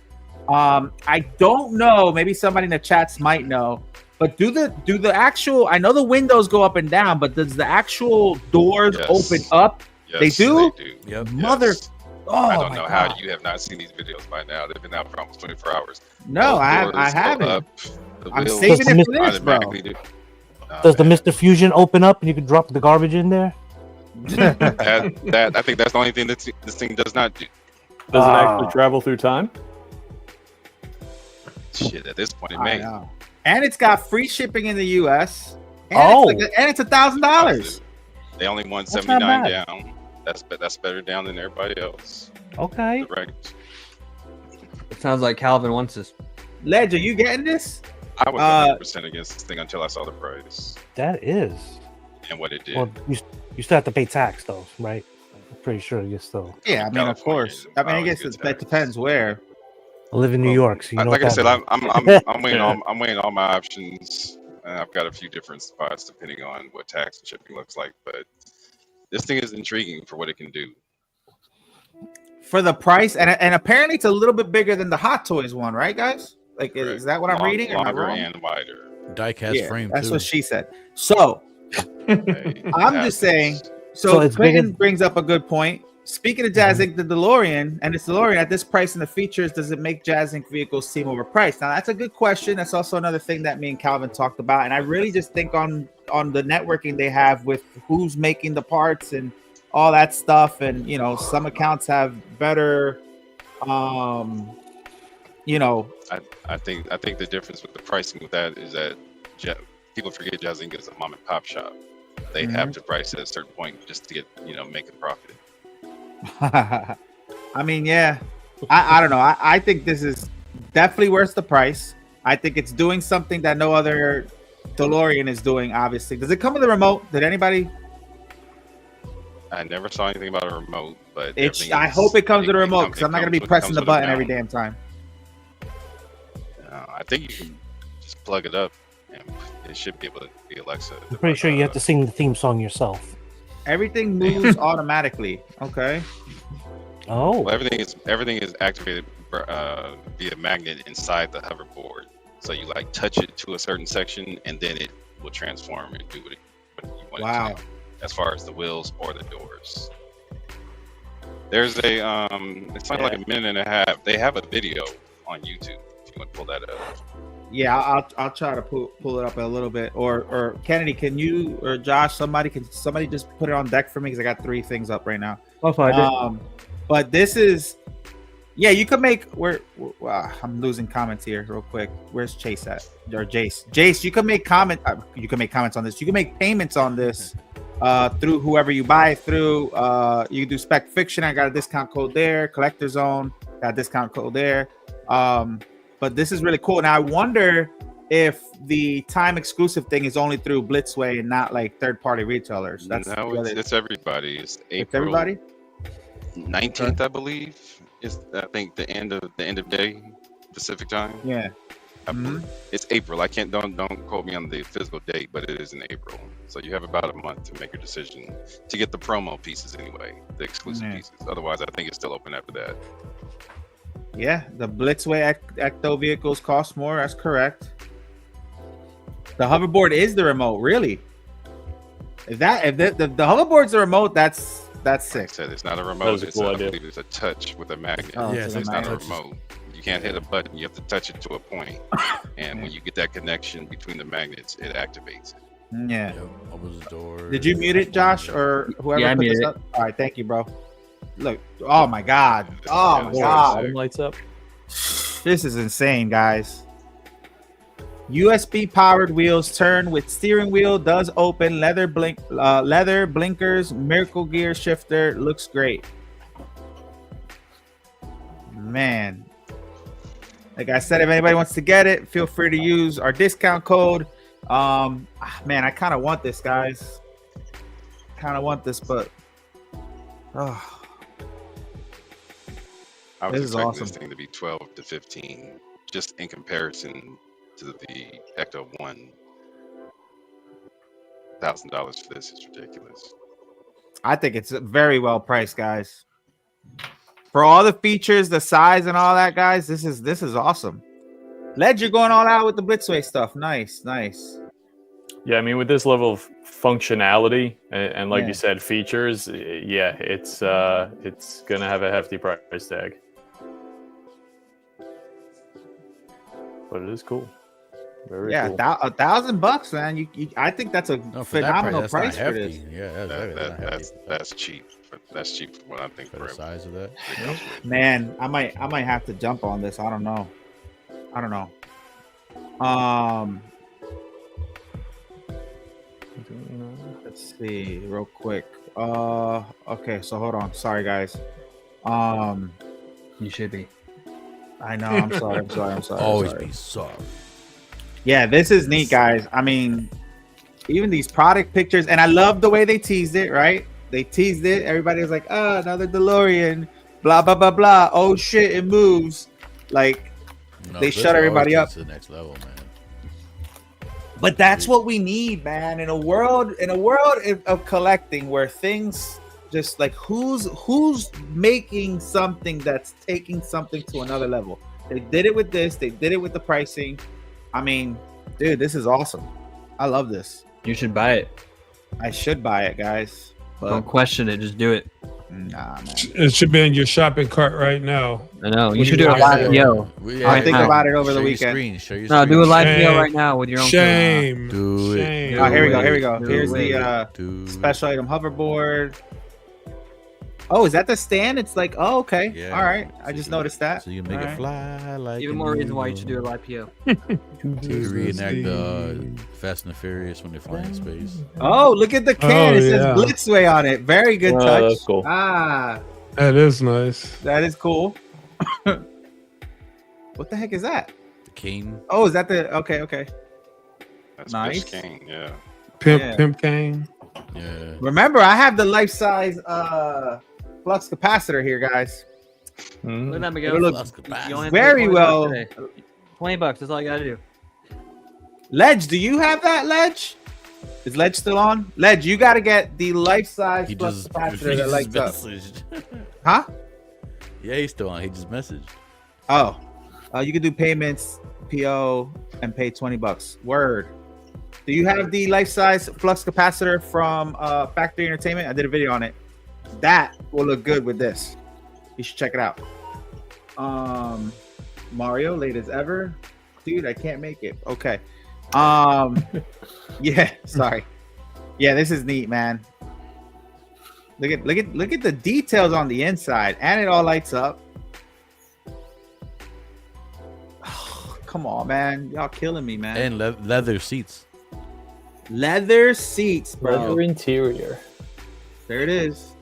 I don't know. Maybe somebody in the chats might know. But do the actual? I know the windows go up and down, but does the actual doors open up? Yes, they do. Yep. Mother. Yes. Oh, I don't know how God. you have not seen these videos by now. They've been out for almost 24 hours. No, I haven't. I'm saving it for this, bro. Does the Mr. Fusion open up and you can drop the garbage in there? that I think that's the only thing that this thing does not do. Does it actually travel through time? Shit, at this point it may. And it's got free shipping in the US. And it's $1,000. They only want 79 down. That's better down than everybody else. Okay. It sounds like Calvin wants this. Ledge, are you getting this? I was 100% against this thing until I saw the price. That is. And what it did. Well, you still have to pay tax though, right? I'm pretty sure you still. Yeah, I mean, of course. I mean, I guess it depends where. I live in New York, so you know. Like I said, I'm weighing all my options. I've got a few different spots depending on what tax and shipping looks like, but this thing is intriguing for what it can do. For the price, and apparently it's a little bit bigger than the Hot Toys one, right, guys? Like, Correct. Is that what I'm reading? Longer and wider. Diecast frame. That's too. what she said. So I'm just saying. So Clinton brings up a good point. Speaking of Jazzink, the DeLorean and its DeLorean at this price and the features, does it make Jazzink vehicles seem overpriced? Now that's a good question. That's also another thing that me and Calvin talked about, and I really just think on the networking they have with who's making the parts and all that stuff, and some accounts have better, I think the difference with the pricing with that is that people forget Jazzink is a mom and pop shop. They have to price at a certain point just to get make a profit. I mean, yeah, I don't know. I think this is definitely worth the price. I think it's doing something that no other DeLorean is doing. Obviously, does it come with a remote? Did anybody? I never saw anything about a remote, but I hope it comes with a remote because I'm not going to be pressing the button every damn time. I think you can just plug it up, and it should be able to be Alexa. I'm pretty sure you have to sing the theme song yourself. Everything moves automatically. Okay. Oh. Well, everything is activated via magnet inside the hoverboard. So you like touch it to a certain section, and then it will transform and do what you want it to do, as far as the wheels or the doors. There's a it's only like a minute and a half. They have a video on YouTube if you want to pull that up. Yeah, I'll try to pull it up a little bit. Or Kennedy, can you or Josh, somebody just put it on deck for me, because I got 3 things up right now. I'll find it. But this is, yeah, you can make I'm losing comments here real quick. Where's Chase at? Or Jace? Jace, you can make comments on this. You can make payments on this through whoever you buy it through. You can do Spec Fiction. I got a discount code there. Collector Zone, got a discount code there. But this is really cool. Now I wonder if the time exclusive thing is only through Blitzway and not like third-party retailers. No, it's everybody. It's April. It's everybody. 19th, I believe, is I think the end of day Pacific time. Yeah. It's April. I can't don't quote me on the physical date, but it is in April. So you have about a month to make your decision to get the promo pieces anyway, the exclusive pieces. Otherwise, I think it's still open after that. Yeah, the Blitzway Ecto vehicles cost more. That's correct. The hoverboard is the remote, really. If the hoverboard's the remote, that's sick. Like I said, it's not a remote. I believe it's a touch with a magnet. Yes, it's not a remote. You can't hit a button. You have to touch it to a point, and when you get that connection between the magnets, it activates it. Yeah. Opens the door. Did you mute it, Josh, or whoever Yeah, I put this muted up? All right, thank you, bro. Look, oh my god, Lights up. this is insane, guys. USB powered wheels turn with steering wheel, does open, leather blinkers, miracle gear shifter, looks great. Man, like I said, if anybody wants to get it, feel free to use our discount code. Man, I kind of want this, guys. But I was This is expecting awesome. this thing to be 12 to 15, just in comparison to the Ecto One. $1,000 for this is ridiculous. I think it's very well priced, guys. For all the features, the size, and all that, guys, this is awesome. Ledger going all out with the Blitzway stuff. Nice. Yeah, I mean, with this level of functionality and like you said, features, yeah, it's gonna have a hefty price tag. But it is cool. Very cool. $1,000, man. I think that's a phenomenal that's price not for this. hefty. Yeah, That's cheap. That's cheap for what I think for for the size of that. Man, I might have to jump on this. I don't know. Let's see real quick. Okay, so hold on. Sorry, guys. You should be. I know. I'm sorry. Always be sorry. Yeah, this is neat, guys. I mean, even these product pictures, and I love the way they teased it, right? They teased it. Everybody was like, oh, another DeLorean, blah, blah, blah, blah. Oh, shit, it moves. Like, they shut everybody up. To the next level, man. But that's what we need, man. In a world of collecting where things just like who's making something that's taking something to another level. They did it with this. They did it with the pricing. I mean, dude, this is awesome. I love this. You should buy it. I should buy it, guys. But Don't question it. Just do it. nah, man. It should be in your shopping cart right now. I know. You What should do do you a want? live PO. I'll think about it over the Show your weekend. screen, show your No, screen. do a live Shame. PO right now with your own. Shame. Do it. Shame. Oh, here we go. Do Here's it. the Do it. special item hoverboard. Oh, is that the stand? It's like, oh, okay. Yeah. All right. I So just you- noticed that. So you can make All it right. fly like Even an more reason why you should do a eagle. live PO. To reenact the Fast and the Furious when they fly in space. Oh, look at the can. Oh, It says yeah. Blitzway on it. Very good touch. That's cool. Ah, That is nice. that is cool. What the heck is that? The cane. Oh, is that the okay? That's Nice. Fish King, yeah. Pimp cane. Yeah. Remember, I have the life size flux capacitor here, guys. Look at that, It Miguel. looks You only have to very pay $20 well. today. $20. That's all you gotta do. Ledge, do you have that, Ledge? Is Ledge still on? Ledge, you got to get the life-size He plus just, capacitor he that just lights up. messaged. Huh? Yeah, he's still on. He just messaged. Oh. You can do payments, PO, and pay $20. Word. Do you have the life-size flux capacitor from Factory Entertainment? I did a video on it. That will look good with this. You should check it out. Mario, late as ever. Dude, I can't make it. Okay. Yeah, sorry. Yeah, this is neat, man. Look at the details on the inside, and it all lights up. Oh, come on, man. Y'all killing me, man. And leather seats. Leather seats, bro. Leather interior. There it is.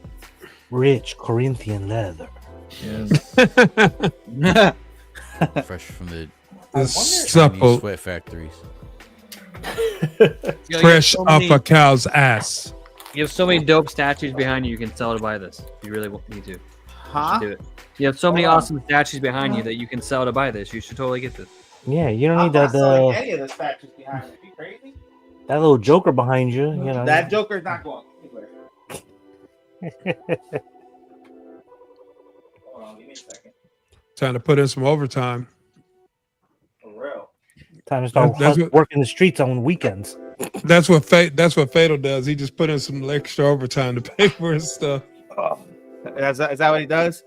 Rich Corinthian leather. Yes. Fresh from the Supple, sweat factories. fresh off a cow's ass. You have so many dope statues behind you. You can sell to buy this. If you really need to. Huh? Do it. You have so many awesome statues behind you that you can sell to buy this. You should totally get this. Yeah, you don't need I'm not selling that any of the statues behind me. Are you crazy? that little Joker behind you. You know That Joker's not going anywhere. Hold on, give me a second. Trying to put in some overtime. For real. time to start That's what- working the streets on weekends. That's what Fatal does. He just put in some extra overtime to pay for his stuff. Is that what he does?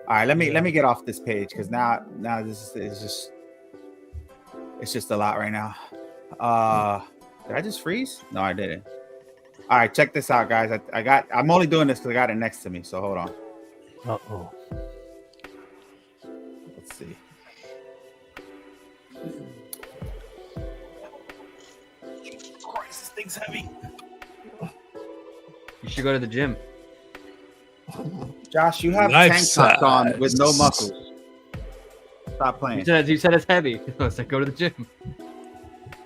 All right, let me get off this page because now this is just it's just a lot right now. Did I just freeze? No, I didn't. All right, check this out, guys. I'm only doing this because I got it next to me. So hold on. Uh-oh. Let's see. Christ, this thing's heavy. You should go to the gym. Josh, you have Life tank tops on size. with no muscles. Stop playing. You said it's heavy. I was like, go to the gym.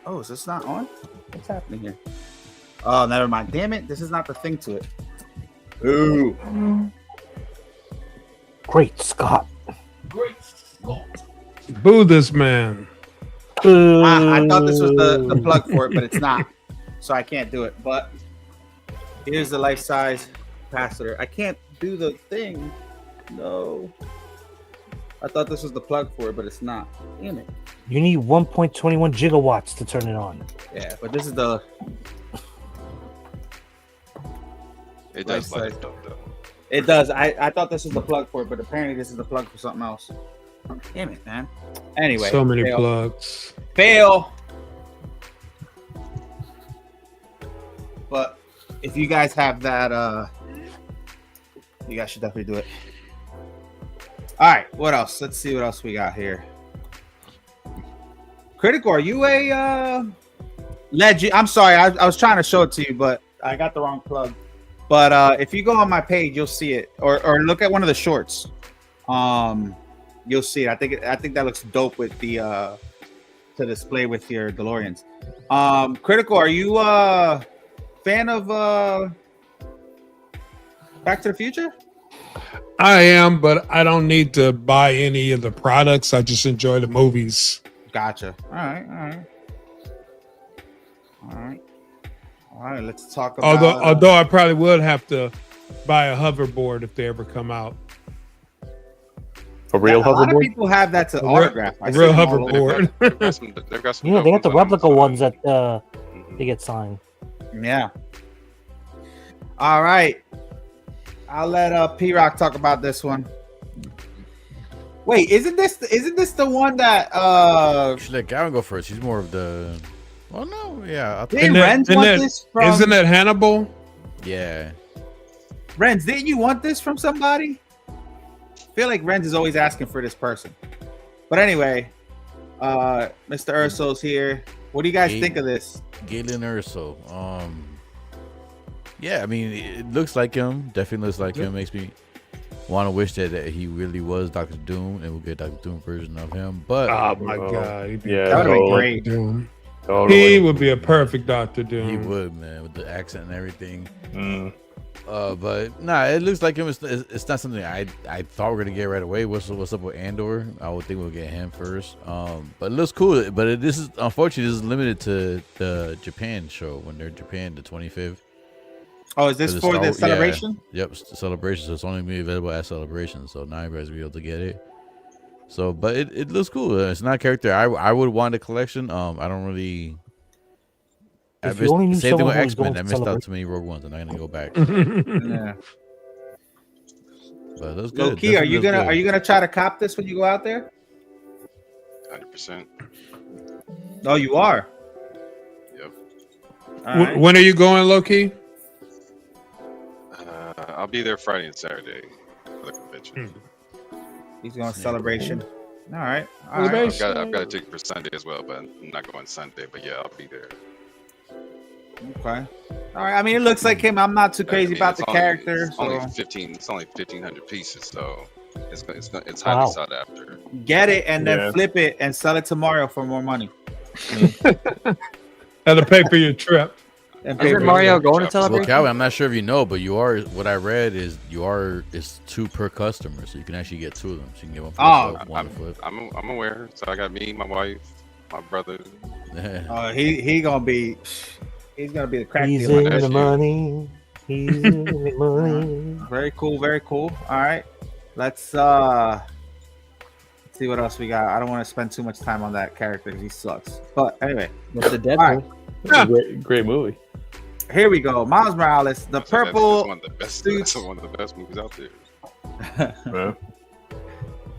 Oh, is this not on? What's happening here? Oh, never mind. Damn it. This is not the thing to it. Ooh. Great Scott. Boo this man. I thought this was the plug for it, but it's not. So I can't do it. But here's the life-size capacitor. I can't do the thing. No. I thought this was the plug for it, but it's not. Damn it. You need 1.21 gigawatts to turn it on. Yeah, but this is the It does Right light side. it up, though. It does. I thought this was the plug for it, but apparently this is the plug for something else. Damn it, man. Anyway. So many fail. plugs. Fail. But if you guys have that, you guys should definitely do it. All right, what else? Let's see what else we got here. Critical, are you a legend? I'm sorry, I was trying to show it to you, but I got the wrong plug. But if you go on my page, you'll see it, or look at one of the shorts. You'll see it. I think that looks dope with the to display with your DeLoreans. Critical, are you a fan of Back to the Future? I am, but I don't need to buy any of the products. I just enjoy the movies. Gotcha. All right. Let's talk about. Although I probably would have to buy a hoverboard if they ever come out. A real a lot of hoverboard? people have that to A real- autograph. I a see real them all over. hoverboard. They've got some Yeah, they got the dope designs replica on it. ones that they get signed. Yeah. All right. I'll let P-Rock talk about this one. Wait, isn't this the one that Should let Garen go first. He's more of the. Well, no, yeah, didn't Renz want this from? Isn't that Hannibal? yeah. Renz, didn't you want this from somebody? I feel like Renz is always asking for this person. But anyway, Mr. Urso's here. What do you guys think of this? Galen Erso. Yeah, I mean, it looks like him. Definitely looks like him. Makes me want to wish that he really was Dr. Doom, and we'll get Dr. Doom version of him. But Oh my god! Yeah, That would have been so- great. Doom. Totally. He would be a perfect Doctor Doom. He would, man, with the accent and everything. Mm. But nah, it looks like it's not something I thought we were gonna get right away. What's up with Andor? I would think we'll get him first. But it looks cool. But this is unfortunately this is limited to the Japan show when they're in Japan the 25th. Oh, is this for the celebration? Yeah. Yep, celebration. So it's only gonna be available at celebration. So now you guys will be able to get it. So, but it looks cool. It's not a character I would want a collection. I don't really. Same thing with X-Men. I missed out too many Rogue Ones. I'm not gonna go back. Yeah. But that's good. Low-key, are you gonna try to cop this when you go out there? 100%. Oh, you are. Yep. All right. When are you going, Loki? I'll be there Friday and Saturday for the convention. He's going to celebration. All right. I've got a ticket for Sunday as well, but I'm not going Sunday. But yeah, I'll be there. Okay. All right. I mean, it looks like him. I'm not too crazy about the character. It's only 1,500 pieces, so it's highly sought after. Get it and then flip it and sell it to Mario for more money. That'll pay for your trip. Isn't Mario going to celebrate? Well, Calvin, I'm not sure if you know, but what I read is it's 2 per customer, so you can actually get 2 of them. So you can get one for yourself, one for flip. I'm aware. So I got me, my wife, my brother. He's gonna be the crack He's dealer. in the money. He's in the money. Very cool. Very cool. All right. Let's see what else we got. I don't want to spend too much time on that character because he sucks. But anyway, What's the Deadpool? All right. Great movie. Here we go. Miles Morales, the purple. That's one of the best. That's one of the best movies out there. Yeah.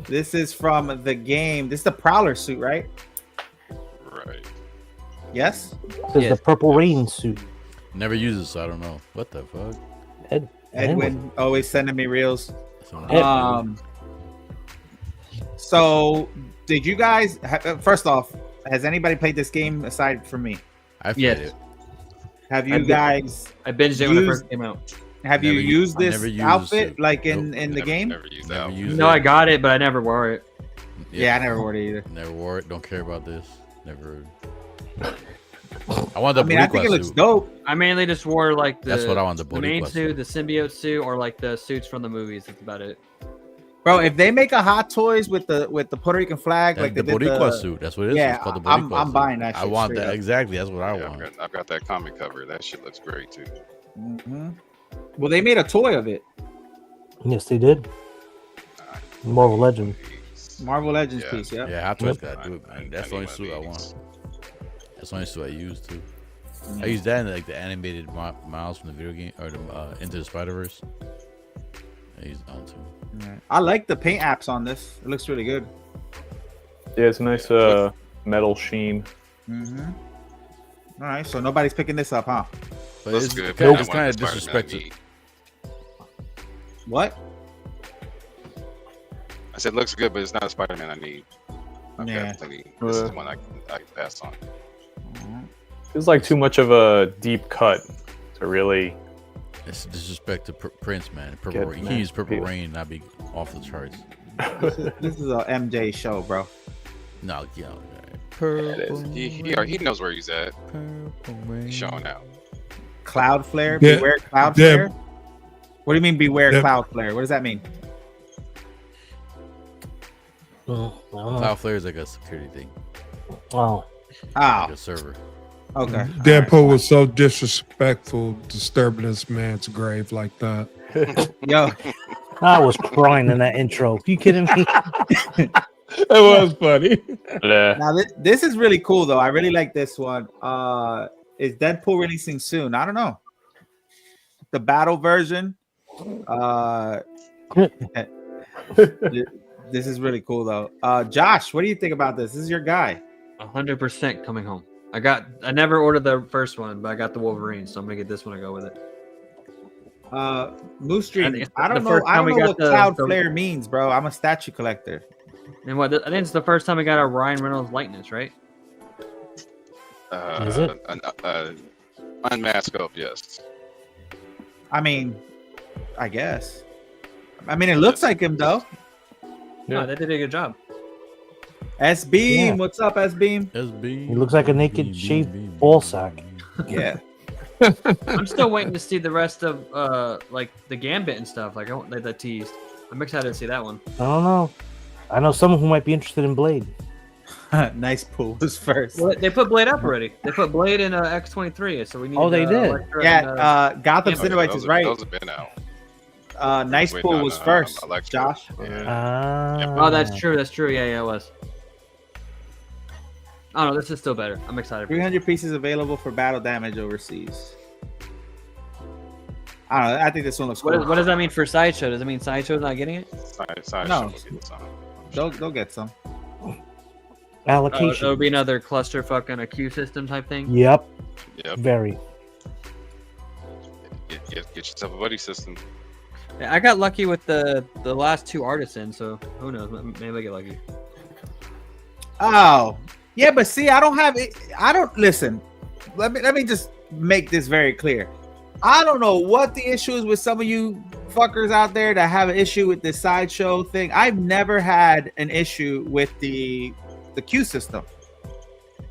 This is from the game. This is the Prowler suit, right? Right. Yes. This is the Purple Rain suit. Never use it, so I don't know. What the fuck? Edwin always sending me reels. So, did you guys? First off, has anybody played this game aside from me? I've played it. Have you guys? I binged it when it first came out. Have you used this outfit like in the game? Never used that. No, I got it, but I never wore it. Yeah, I never wore it either. Never wore it. Don't care about this. Never. I want the. I think it looks dope. I mainly just wore like That's what I want, the main Boricua suit, the symbiote suit, or like the suits from the movies. That's about it. Bro, if they make a Hot Toys with the Puerto Rican flag, like the Boricua suit, that's what it is. Yeah, it's called the Boricua I'm buying that. I shit want straight that up. exactly. That's what I want. I've got that comic cover. That shit looks great too. Mm-hmm. Well, they made a toy of it. Yes, they did. Marvel Legends. Marvel Legends piece, yeah. Yeah, Hot Toys gotta do it, man. That's the only suit I want. That's the only suit I use too. I use that in like the animated Miles from the video game or the Into the Spider-Verse. I use that one too. I like the paint apps on this. It looks really good. Yeah, it's a nice metal sheen. Mm-hmm. All right, so nobody's picking this up, huh? But Looks it's, good, it's but I kind want of the Spider-Man disrespectful. meat. What? I said looks good, but it's not a Spider-Man I need. Yeah. This is one I can pass on. Feels like too much of a deep cut to really. It's disrespect to Prince, man. Get Purple Rain. You can use Purple people. Rain, and not be off the charts. This is a MJ show, bro. No, He knows where he's at. He's showing out. Cloudflare, Yeah. beware Cloudflare. What do you mean beware Cloudflare? What does that mean? Cloudflare is like a security thing, Oh. like a server. Okay. Deadpool was so disrespectful, disturbing this man's grave like that. Yo, I was crying in that intro. You kidding me? It was funny. Yeah. now this is really cool though. I really like this one. Is Deadpool releasing soon? I don't know. The battle version. This is really cool though. Josh, what do you think about this? This is your guy. 100% coming home. I never ordered the first one, but I got the Wolverine, so I'm gonna get this one and go with it. Moose Street. think it's I don't the know. first I time don't we know got what the- Cloudflare means, bro. I'm a statue collector. And what? I think it's the first time I got a Ryan Reynolds likeness, right? Is it? Unmasked up, yes. I mean, I guess. I mean, it looks like him though. No, they did a good job. S Beam, Yeah. what's up, S Beam? He looks like a naked shaved ball sack. Yeah. I'm still waiting to see the rest of like the Gambit and stuff. Like I want like that teased. I'm excited to see that one. I don't know. I know someone who might be interested in Blade. Nice pool was first. Well, they put Blade up already. They put Blade in X23, so we need. Oh, they did? Electra Yeah, and, Gotham Gambit. Cinemates is right. Those have been out. Nice Wait, pool no, was no, first. Electra. Josh. Yeah. Oh, that's true. That's true. Yeah, it was. Oh no, this is still better. I'm excited. 300 pieces available for battle damage overseas. I don't know. I think this one looks cool. What does that mean for Sideshow? Does it mean Sideshow's not getting it? No. They'll get some. Allocation. It'll be another cluster fucking a queue system type thing. Yep. Yep. Very. Get yourself a buddy system. Yeah, I got lucky with the last two artisans, so who knows? Maybe I get lucky. Oh, yeah, but see, I don't have it. I don't listen. Let me just make this very clear. I don't know what the issue is with some of you fuckers out there that have an issue with this Sideshow thing. I've never had an issue with the queue system.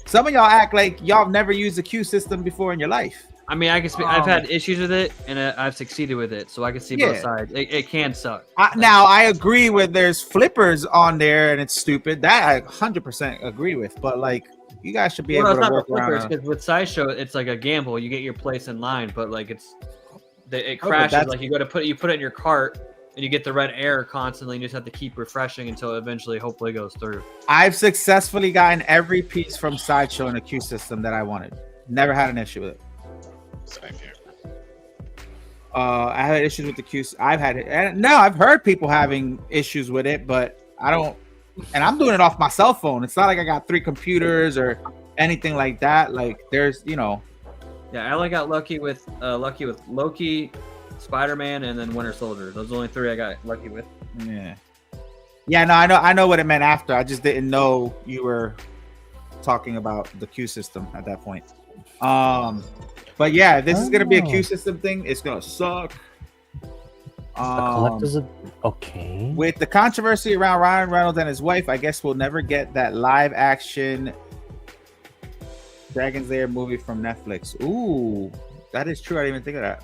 Some of y'all act like y'all have never used the queue system before in your life. I mean, I can speak. I've had issues with it, and I've succeeded with it, so I can see both sides. It can suck. Now, I agree with there's flippers on there, and it's stupid. That I 100% agree with. But like, you guys should be able to work around. Because with Sideshow, it's like a gamble. You get your place in line, but like it crashes. Like you put it in your cart, and you get the red error constantly. And you just have to keep refreshing until eventually, hopefully, it goes through. I've successfully gotten every piece from Sideshow in a queue system that I wanted. Never had an issue with it. Same here. I had issues with the queue. I've had it, and no, I've heard people having issues with it, but I don't. And I'm doing it off my cell phone. It's not like I got 3 computers or anything like that. Like there's, Yeah, I only got lucky with Loki, Spider-Man, and then Winter Soldier. Those are the only 3 I got lucky with. Yeah. No, I know what it meant after. I just didn't know you were talking about the queue system at that point. But yeah, this is gonna be a queue system thing. It's gonna suck. Okay. With the controversy around Ryan Reynolds and his wife, I guess we'll never get that live action Dragon's Lair movie from Netflix. Ooh, that is true. I didn't even think of that.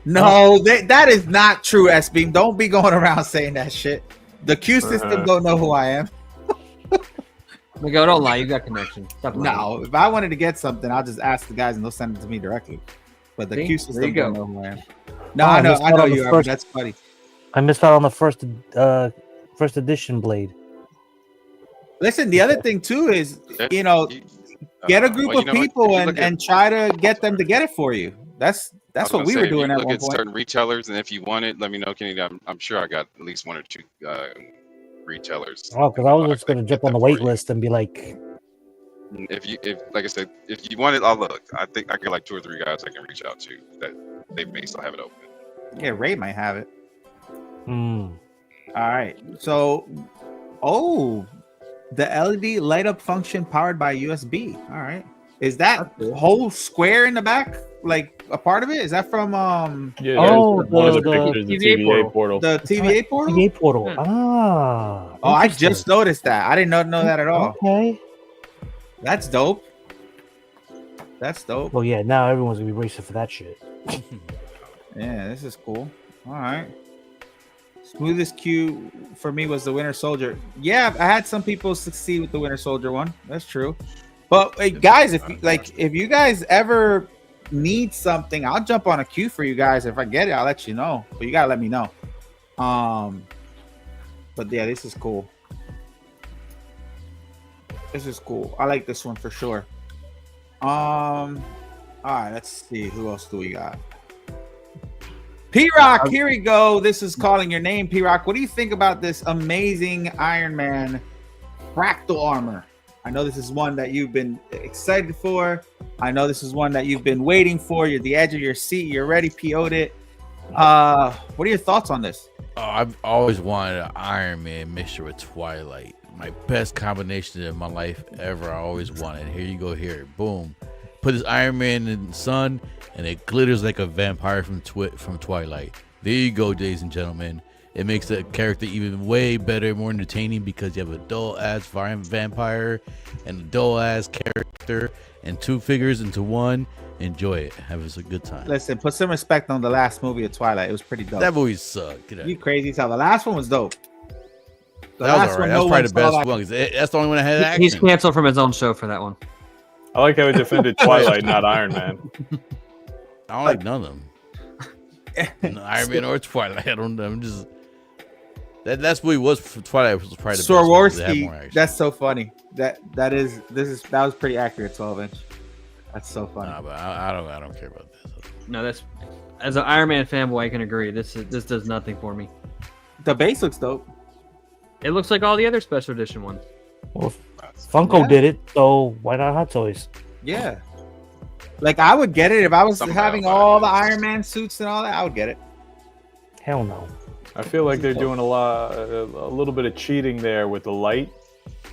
No, that is not true, S-Beam. Don't be going around saying that shit. The Q system don't know who I am. Miguel, don't lie. You got connections. No, if I wanted to get something, I'll just ask the guys and they'll send it to me directly. But the Q system don't know who I am. No, I know you are. That's funny. I missed out on the first edition Blade. Listen, the other thing too is, get a group of people and try to get them to get it for you. That's what we were doing at one point. Certain retailers, and if you want it, let me know, Kenny. I'm sure I got at least 1 or 2 retailers. Oh, because I was just going to jump on the wait list and be like, if like I said, if you want it, I'll look. I think I got like 2 or 3 guys I can reach out to that they may still have it open. Yeah, Ray might have it. All right. So, the LED light up function powered by USB. All right. Is that whole square in the back like a part of it? Is that from one of the pictures, the TVA portal. The TVA portal? TVA portal. Ah. Oh, I just noticed that. I didn't know that at all. Okay. That's dope. That's dope. Well, yeah, now everyone's going to be racing for that shit. Yeah, this is cool. All right. Smoothest queue for me was the Winter Soldier. Yeah, I had some people succeed with the Winter Soldier one. That's true. But hey, guys, if you guys ever need something, I'll jump on a queue for you guys. If I get it, I'll let you know. But you gotta let me know. But yeah, this is cool. This is cool. I like this one for sure. All right, let's see. Who else do we got? P-Rock, here we go. This is calling your name, P-Rock. What do you think about this amazing Iron Man fractal armor? I know this is one that you've been excited for. I know this is one that you've been waiting for. You're at the edge of your seat. You're already PO'd it. What are your thoughts on this? I've always wanted an Iron Man mixture with Twilight. My best combination in my life ever. I always wanted. Here you go. Here, boom. Put this Iron Man in the sun, and it glitters like a vampire from Twilight. There you go, ladies and gentlemen. It makes the character even way better, more entertaining because you have a dull-ass vampire and a dull-ass character and 2 figures into one. Enjoy it. Have us a good time. Listen, put some respect on the last movie of Twilight. It was pretty dope. That movie sucked. You crazy as hell. The last one was dope. That was alright. That's probably the best one. That's the only one that had action. He's canceled from his own show for that one. I like how he defended Twilight, not Iron Man. I don't like none of them. No, Iron Man or Twilight. I don't know. I'm just that's what he was for Twilight. Was probably the best one. Swarovski. That's so funny. That was pretty accurate. 12-inch. That's so funny. Nah, but I don't care about this. No, that's as an Iron Man fanboy, I can agree. This does nothing for me. The base looks dope. It looks like all the other special edition ones. Well, Funko did it, so why not Hot Toys? Yeah. Like, I would get it if I was having all the Iron Man suits and all that. I would get it. Hell no. I feel like they're doing a little bit of cheating there with the light,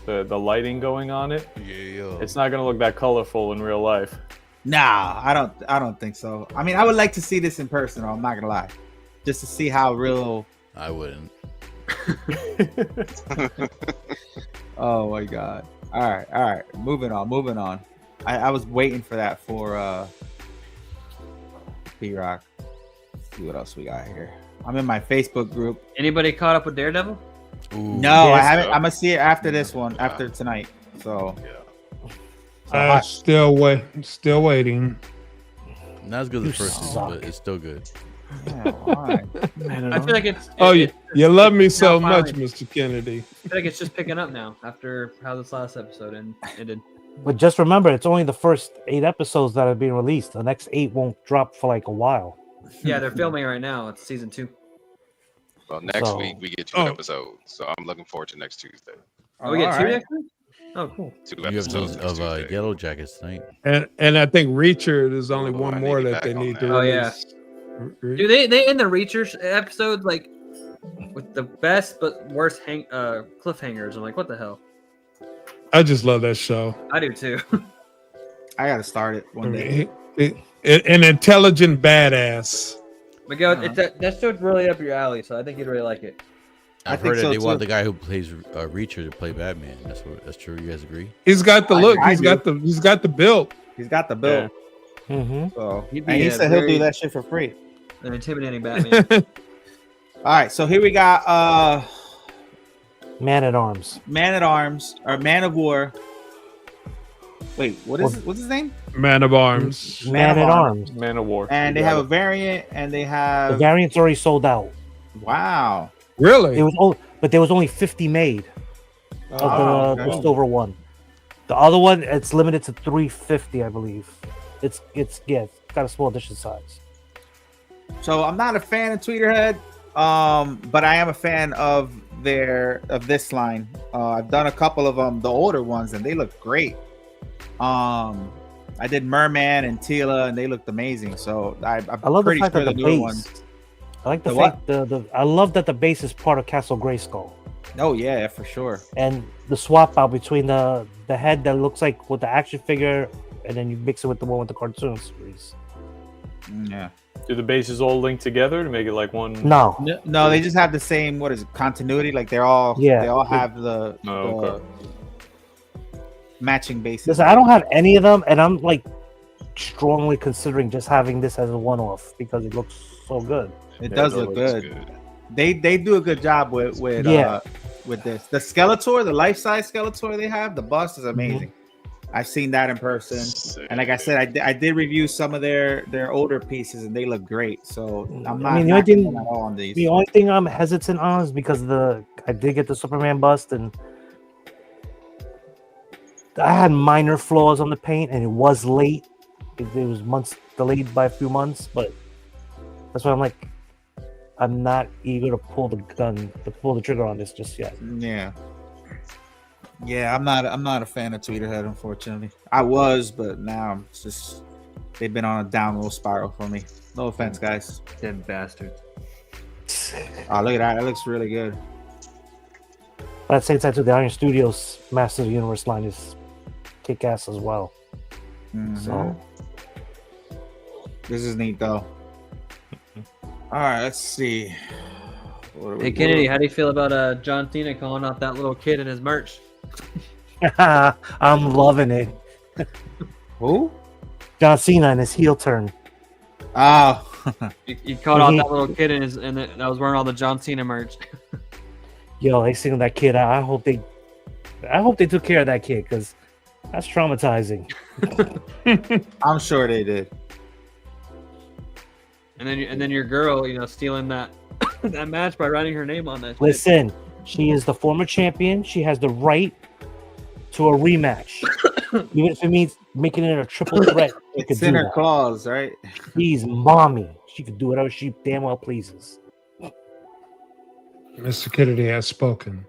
the lighting going on it. Yeah. It's not gonna look that colorful in real life. Nah, I don't think so. I mean, I would like to see this in person. I'm not gonna lie, just to see how real. I wouldn't. Oh my god. All right. Moving on. I was waiting for that for B-Rock. See what else we got here. I'm in my Facebook group. Anybody caught up with Daredevil? Ooh, No, I haven't. I'm gonna see it after this one, after tonight. So still waiting. Not as good as the first one, but it's still good. Yeah, why? I feel like it's. You love me so finally. much, Mr. Kennedy. I feel like it's just picking up now after how this last episode ended. But just remember, it's only the first 8 episodes that are being released. The next 8 won't drop for like a while. Yeah, they're filming right now. It's season 2. Well, next week we get 2 episodes, so I'm looking forward to next Tuesday. Oh, we get 2 next week? Oh, cool. 2 You episodes of next Tuesday. Yellow Jackets tonight. And I think Reacher, there's only one I more need to that get they back on need to that. Oh, yeah. release. Dude, they end the Reacher episodes like with the best but worst cliffhangers. I'm like, what the hell? I just love that show. I do too. I gotta start it one day. An intelligent badass. Miguel, that show's really up your alley, so I think you'd really like it. I've heard that they want the guy who plays Reacher to play Batman. That's true. You guys agree? He's got the look. He's got the build. He's got the build. Yeah. Mm-hmm. So He'd be and he a said he'll do very- that shit for free. An intimidating Batman. All right, so here we got Man at Arms. Man at Arms or Man of War. Wait, what's his name? Man of Arms. Man at Arms. Man of War. And they have a variant, and they The have variant's already sold out. wow. Really? But there was only 50 made of Oh, the silver one. The other one, it's limited to 350, I believe. It's got a small edition size. So I'm not a fan of Tweeterhead, but I am a fan of this line. I've done a couple of them, the older ones, and they look great. I did Merman and Tila, and they looked amazing. So I'm I love the pretty fact sure that the the newer base. ones. I like the The fact I love that the base is part of Castle Grayskull, Oh yeah, for sure. and the swap out between the head that looks like with the action figure, and then you mix it with the one with the cartoon series. Yeah. Do the bases all link together to make it like one? No, No, they just have the same. What is it? Continuity? Like they all have the, okay. matching bases. listen, I don't have any of them, and I'm like strongly considering just having this as a one-off because it looks so good. It Yeah, does that look looks good. They do a good job with Yeah. With this. The Skeletor, the life-size Skeletor they have, the bust is amazing. I've seen that in person, and like I said, I did review some of their older pieces, and they look great. So I'm not I mean, knocking them at all on these. the only thing I'm hesitant on is because I did get the Superman bust, and I had minor flaws on the paint, and it was late. It was months delayed by a few months, but that's why I'm like, I'm not eager to pull the trigger on this just yet. Yeah, I'm not a fan of Tweeterhead, unfortunately. I was, but now it's just they've been on a downward spiral for me. No offense, guys. Dead bastard. Oh, look at that! That looks really good. But at the same time, too, the Iron Studios Master of the Universe line is kick-ass as well. Mhm. So This is neat, though. All right, let's see. Hey Kennedy, how do you feel about John Cena calling out that little kid in his merch? I'm loving it. Who? John Cena and his heel turn. Oh. You called out that little kid that was wearing all the John Cena merch. Yo, they seen that kid. I hope they took care of that kid because that's traumatizing. I'm sure they did. And then your girl, stealing that that match by writing her name on that. Listen, she is the former champion. She has the right to a rematch, even if it means making it a triple threat. It's in her claws, right? She's mommy. She can do whatever she damn well pleases. Mr. Kennedy has spoken.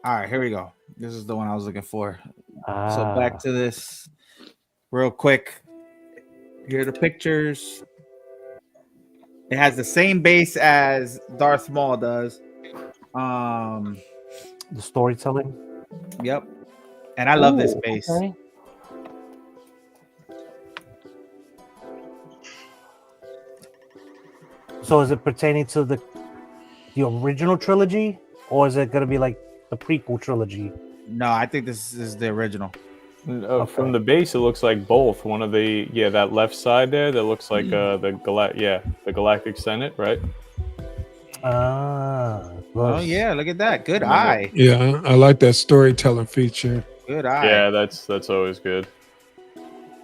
All right, here we go. This is the one I was looking for. So back to this real quick. Here are the pictures. It has the same base as Darth Maul does. The storytelling. Yep. And I love this base. Okay. So is it pertaining to the original trilogy, or is it going to be like the prequel trilogy? No, I think this is the original. From the base, it looks like both. One of the that left side there that looks like the Galactic Senate, right? Oh yeah, look at that. Good eye. Yeah, I like that storytelling feature. Good eye. Yeah, that's always good.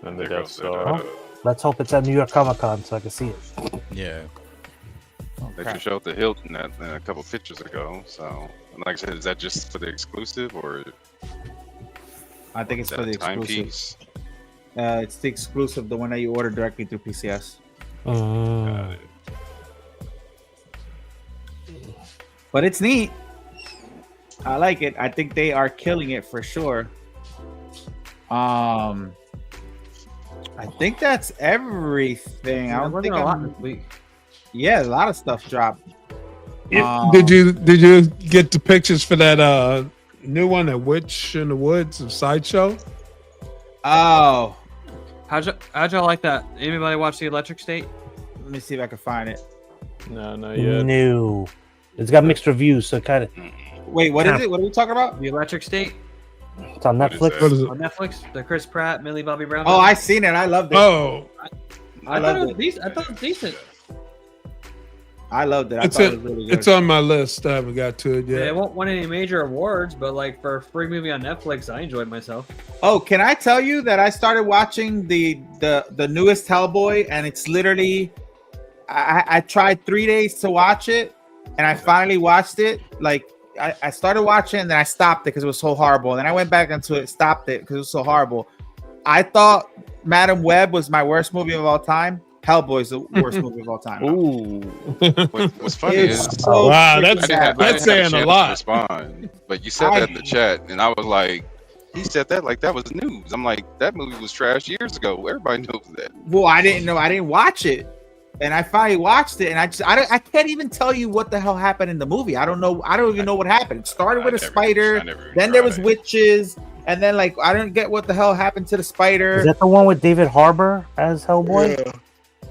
And the Death Star. Let's hope it's at New York Comic Con so I can see it. Yeah. They just showed the hilt in that a couple pictures ago. So, like I said, is that just for the exclusive or? I think it's for the exclusive. Timepiece? It's the exclusive, the one that you order directly through PCS. But it's neat. I like it. I think they are killing it for sure. I think that's everything. I don't think a lot this week. Yeah, a lot of stuff dropped. Did you get the pictures for that new one, at Witch in the Woods of Sideshow? Oh, how'd y'all like that? Anybody watch the Electric State? Let me see if I can find it. No, not yet. No, it's got mixed reviews, so kind of. Wait, what is it? What are we talking about? The Electric State It's on Netflix. What is it? on Netflix. The Chris Pratt, Millie Bobby Brown. Oh, I seen it. I loved it. Oh, I thought it was decent. I thought it was decent. I loved it. I it's thought it was really good. it's on my list. I haven't got to it Yeah, yet. it won't win any major awards, but like for a free movie on Netflix, I enjoyed myself. Oh, can I tell you that I started watching the newest Hellboy, and it's literally I tried 3 days to watch it, and I finally watched it. Like I started watching it, and then I stopped it because it was so horrible. And then I went back into it, stopped it because it was so horrible. I thought Madam Web was my worst movie of all time. Hellboy's the worst movie of all time. Ooh. What's funny It's is so Wow, freaking that's- I bad. didn't have That's saying a chance lot. to respond, but you said that in the chat, and I was like, he said that like that was news. I'm like, that movie was trash years ago. Everybody knows that. Well, I didn't know. I didn't watch it, and I finally watched it, and I can't even tell you what the hell happened in the movie. I don't know. I don't even know what happened. It started with a spider, then there was witches, and then like I didn't get what the hell happened to the spider. Is that the one with David Harbour as Hellboy?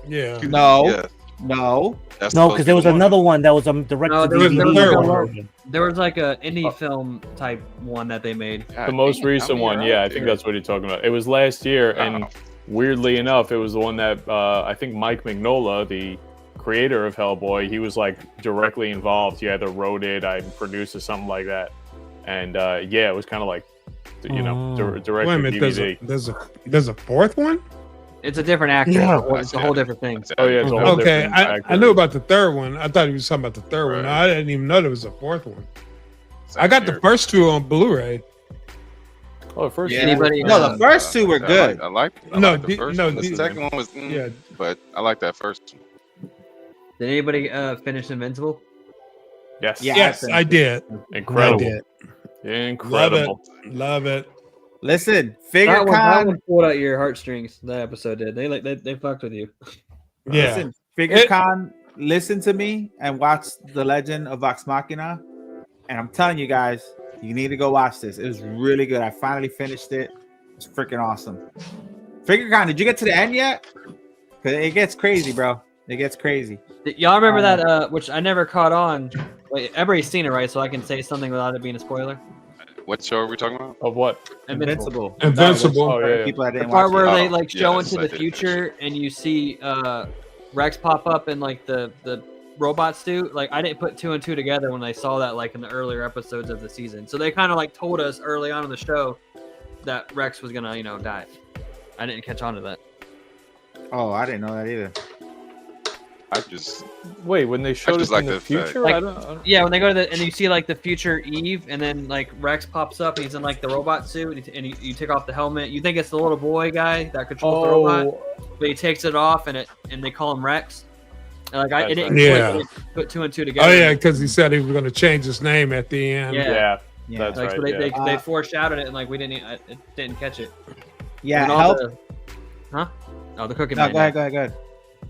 Yeah. No, Yeah, no. that's No, supposed because to there be was the one. another one that was directed No, to there was the DVD third version. There was like a indie film type one that they made. God The most damn, recent how many one, are yeah, out I think there? that's what you're talking about. It was last year, and weirdly enough, it was the one that I think Mike Mignola, the creator of Hellboy, he was like directly involved. He either wrote it, I produced it, something like that. And yeah, it was kind of like, direct Wait a to minute. DVD. There's a fourth one. It's a different actor. Yeah. It's a whole different thing. Oh yeah, it's a whole Okay, different I actor. knew about the third one. I thought he was talking about the third one. Right. I didn't even know there was a fourth one. Same I got the here. first two on Blu-ray. Oh, the first Yeah. Anybody? No, the first two were good. I like No, the first no, one. The the- second one was Yeah. but I like that first one. Did anybody finish Invincible? Yes. Yeah. Yes, I did. Incredible. I did. Incredible. Love it. Listen, That one FigureCon. pulled out your heartstrings. That episode did. They fucked with you. Yeah. Listen, FigureCon. Listen to me and watch The Legend of Vox Machina. And I'm telling you guys, you need to go watch this. It was really good. I finally finished it. It's freaking awesome. FigureCon, did you get to the end yet? Because it gets crazy, bro. It gets crazy. Y'all remember that? Which I never caught on. Wait, everybody's seen it, right? So I can say something without it being a spoiler. What show are we talking about? Of what? Invincible. Invincible. Oh, yeah. People that The didn't part watch where it. they Oh, like show yes, into I the did finish future and you see Rex pop up in like the robot suit. Like I didn't put 2 and 2 together when I saw that like in the earlier episodes of the season. So they kind of like told us early on in the show that Rex was gonna die. I didn't catch on to that. Oh, I didn't know that either. I just Wait, when they showed just us like in the the fact- future, Like, I don't. Yeah, when they go to the and you see like the future Eve, and then like Rex pops up and he's in like the robot suit, and you take off the helmet. You think it's the little boy guy that controls the robot, but he takes it off and they call him Rex. And like it didn't Yeah. click, I didn't put 2 and 2 together. Oh yeah, because he said he was going to change his name at the end. Yeah. Yeah, that's Like, right. so they, yeah. they foreshadowed it and like we didn't catch it. Yeah, And all help. Huh? Oh, the cooking No, man. go ahead, go ahead, go ahead.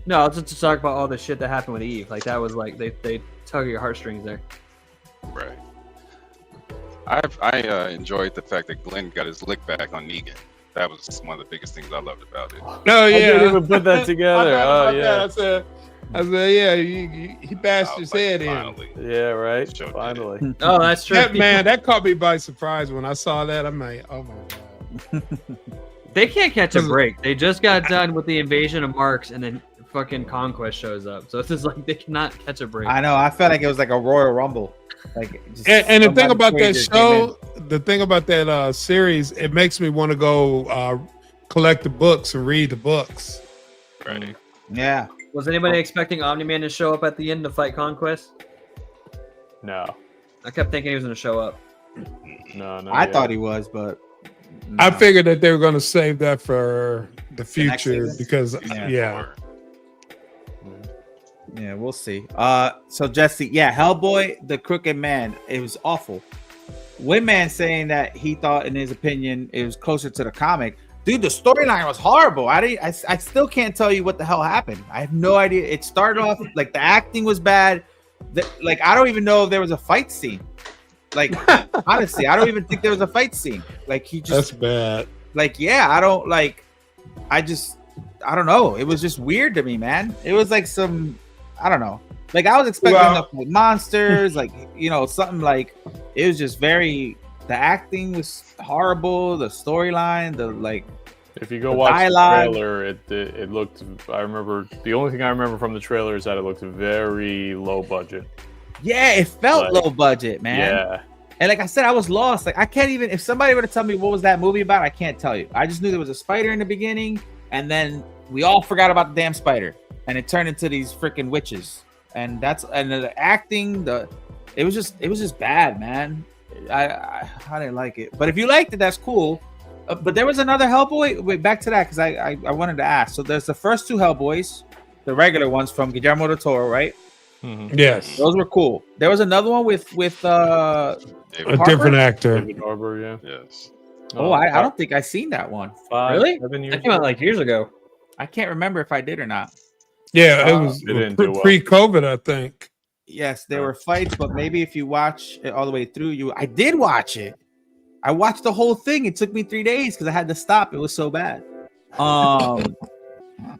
No, I was just to talk about all the shit that happened with Eve. Like that was like they tug at your heartstrings there. right. I enjoyed the fact that Glenn got his lick back on Negan. That was one of the biggest things I loved about it. No, yeah. I didn't even put that together. I thought Oh about that. yeah. I said, yeah, he bashed I his was like, head in. finally. Yeah, right. Showed Finally. Oh, that's true. That man, that caught me by surprise when I saw that. I'm like, oh my god. They can't catch a break. They just got done with the invasion of Marks, and then fucking Conquest shows up. So it's just like they cannot catch a break. I know. I felt like it was like a Royal Rumble. Like, just And the thing somebody about that crazy just came show, the thing about that series, it makes me want to go collect the books and read the books. Right. in. Yeah. Was anybody expecting Omni-Man to show up at the end to fight Conquest? No. I kept thinking he was going to show up. No. I thought he was, but I no. figured that they were going to save that for the next future season? because, Yeah. yeah. Yeah, we'll see. So Jesse, yeah, Hellboy, the Crooked Man, it was awful. Windman saying that he thought, in his opinion, it was closer to the comic. Dude, the storyline was horrible. I still can't tell you what the hell happened. I have no idea. It started off like the acting was bad. Like I don't even know if there was a fight scene. Like honestly, I don't even think there was a fight scene. Like he just That's bad. like yeah, I don't know. It was just weird to me, man. It was like some I don't know. Like I was expecting like monsters, like something like it was just very. The acting was horrible. The storyline, If you go the watch dialogue. the trailer, it looked. I remember the only thing I remember from the trailer is that it looked very low budget. yeah, it felt Like, low budget, man. Yeah. And like I said, I was lost. Like I can't even. If somebody were to tell me what was that movie about, I can't tell you. I just knew there was a spider in the beginning, and then we all forgot about the damn spider, and it turned into these freaking witches. And the acting, it was just bad, man. I didn't like it. But if you liked it, that's cool. But there was another Hellboy. Wait, back to that because I wanted to ask. So there's the first two Hellboys, the regular ones from Guillermo del Toro, right? Mm-hmm. Yes. Those were cool. There was another one with A Harper? different actor. David Harbour, yeah. Yes. I don't think I seen that one. 7 years That came out like years ago. I can't remember if I did or not. Yeah, it was They didn't do well. pre-COVID, I think. Yes, there were fights, but maybe if you watch it all the way through, I did watch it. I watched the whole thing. It took me 3 days because I had to stop. It was so bad.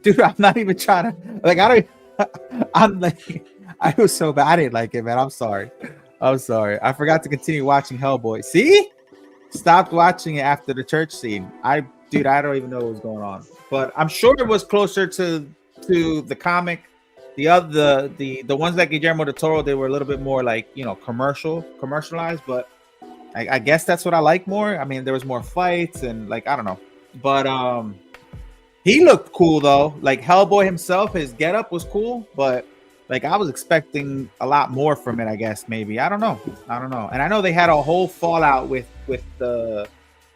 Dude, I'm not even trying to I was so bad. I didn't like it, man. I'm sorry. I forgot to continue watching Hellboy. See? Stopped watching it after the church scene. I don't even know what was going on. But I'm sure it was closer to the comic. The ones that Guillermo del Toro, they were a little bit more like commercialized, but I guess that's what I like more. I mean, there was more fights and like I don't know, but he looked cool though. Like Hellboy himself, his getup was cool, but like I was expecting a lot more from it. I guess maybe I don't know, and I know they had a whole fallout with the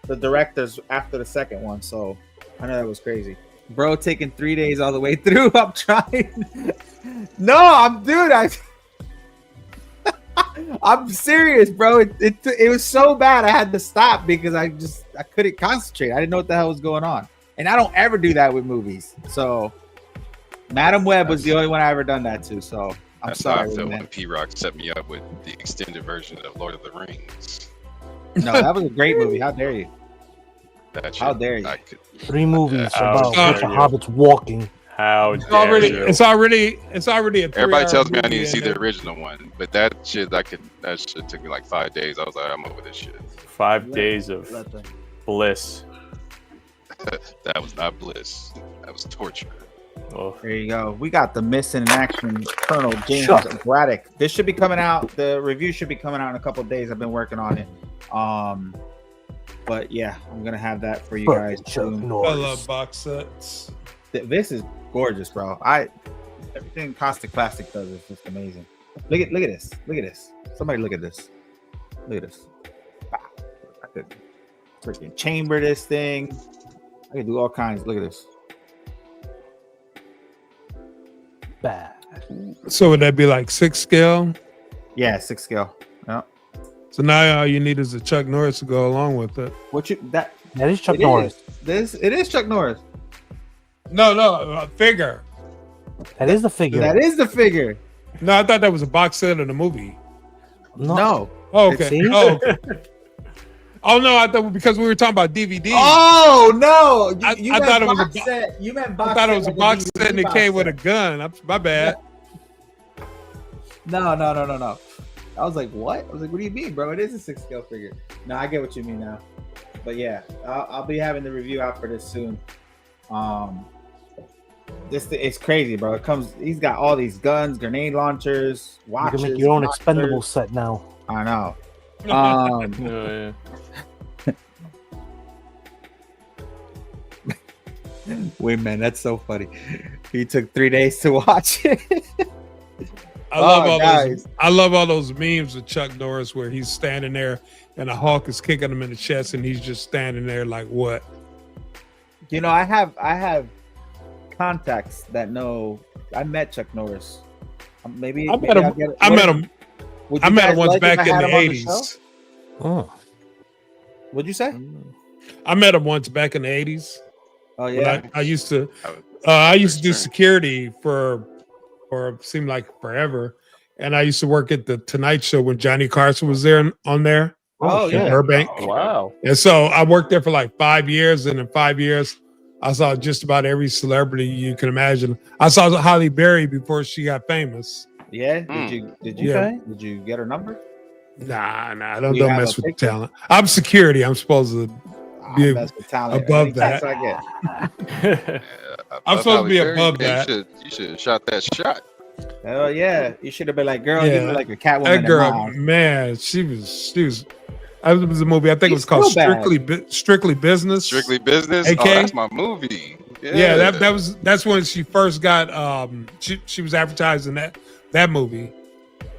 directors after the second one, so I know that was crazy. Bro, taking 3 days all the way through. I'm trying. I'm serious, bro. It was so bad I had to stop because I couldn't concentrate. I didn't know what the hell was going on. And I don't ever do that with movies. So Madam Web was the only one I ever done that to. So I'm That's how sorry, I felt man. when P-Rock set me up with the extended version of Lord of the Rings. No, that was a great movie. How dare you? That How shit, dare you? I could, 3 movies Yeah, about a bunch of yeah. hobbits walking. How It's dare already, you? it's already a 3-hour Everybody tells me I movie need to see and the original one, but that shit took me like 5 days. I was like, I'm over this shit. 5 days of bliss. That was not bliss. That was torture. Oh, There you go. We got the missing in action Colonel James Chuck. Braddock. This should be coming out. The review should be coming out in a couple of days. I've been working on it. But yeah, I'm gonna have that for you guys Chuck soon. I Norris. love box sets. This is gorgeous, bro. Everything Caustic Plastic does is just amazing. Look at this. Look at this. Somebody look at this. Look at this. I could freaking chamber this thing. I could do all kinds. Look at this. Bad. So would that be like 6 scale? Yeah, 6 scale. Yeah. So now all you need is a Chuck Norris to go along with it. That is Chuck it Norris. It is Chuck Norris. No, a figure. That is the figure. That is the figure. No, I thought that was a box set of the movie. No. Oh, okay. See? Oh, okay. Oh no, I thought because we were talking about DVD. Oh no! You I meant thought it was a box set. You meant box I thought it set was a like box DVD set and it box came with a set. gun. My bad. No. I was like, what? I was like, what do you mean, bro? It is a 6 scale figure. No, I get what you mean now. But yeah, I'll be having the review out for this soon. It's crazy, bro. He's got all these guns, grenade launchers, You watches. can make your own boxers. expendable set now. I know. oh, yeah. Wait, man, that's so funny. He took 3 days to watch it. I love all those memes of Chuck Norris where he's standing there and the Hulk is kicking him in the chest and he's just standing there like what? You know, I have contacts that know. I met Chuck Norris. Maybe I met I'll him. get it. I met him. Would I you met him guys once like if back I in had the him on the show? 80s. Oh. What'd you say? I met him once back in the 80s. Oh When yeah. I used to do security for seemed like forever, and I used to work at the Tonight Show when Johnny Carson was there on there. Oh, in yeah. Burbank. Oh, wow. And so I worked there for like 5 years, and in 5 years, I saw just about every celebrity you can imagine. I saw Halle Berry before she got famous. Yeah. Mm. Did you Yeah. did you get her number? Nah, Do you don't have mess a with picture? talent. I'm security. I'm supposed to be That's the talent. above Any text that. I get. I'm supposed to be above that. You should have shot that shot. Oh yeah. You should have been like, girl, Yeah. you look like a Catwoman. That in girl, mine. man, she was. It was a movie. I think it was She's called still bad. Strictly Business. Strictly Business. AK? Oh, that's my movie. Yeah, that's when she first got. She was advertising that movie.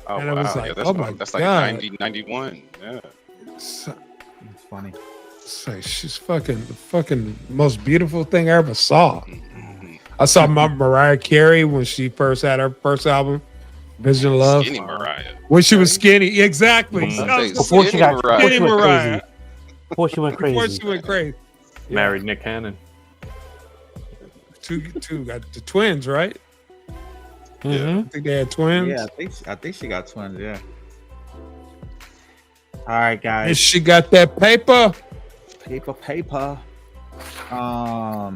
Oh, and it wow. was like, that's oh my that's like God. 90, 91. Yeah. It's funny. like she's the fucking most beautiful thing I ever saw. Mm-hmm. I saw Mariah Carey when she first had her first album, Vision of Love. Skinny Mariah. When she was skinny, exactly. Before she got Skinny Mariah. Before she went Before crazy. she went crazy. Married Nick Cannon. Two got the twins, right? Mhm. I think they had twins. Yeah, I think she got twins. Yeah. All right, guys. And she got that paper. Paper. All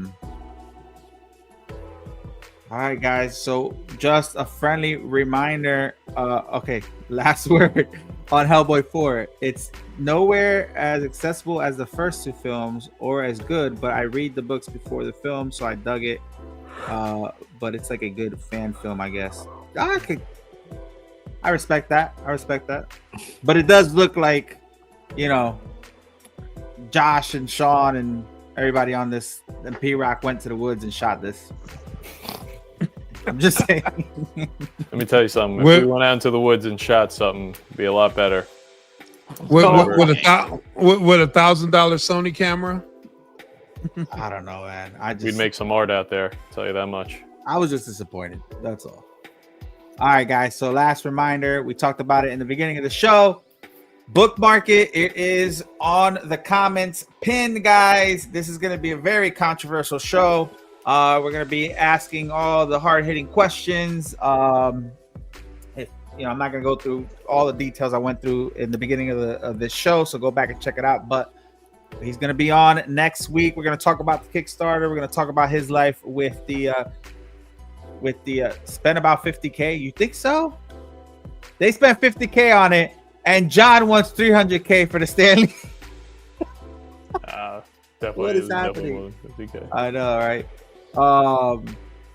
right, guys. So just a friendly reminder. Okay, last word on Hellboy 4. It's nowhere as accessible as the first 2 films or as good, but I read the books before the film, so I dug it. But it's like a good fan film, I guess. I respect that. But it does look like, you know, Josh and Sean and everybody on this, and P-Rock went to the woods and shot this. I'm just saying. Let me tell you something. If we went out into the woods and shot something, it'd be a lot better. With a $1,000 Sony camera. I don't know, man. We'd make some art out there. I'll tell you that much. I was just disappointed. That's all. All right, guys. So last reminder, we talked about it in the beginning of the show. Bookmark it. It is on the comments pin, guys. This is going to be a very controversial show. We're going to be asking all the hard-hitting questions. I'm not going to go through all the details I went through in the beginning of this show, so go back and check it out. But he's going to be on next week. We're going to talk about the Kickstarter. We're going to talk about his life with the with the spent about 50K. You think so? They spent 50K on it, and John wants 300K for the Stanley. Definitely. What is happening? Okay. I know, right?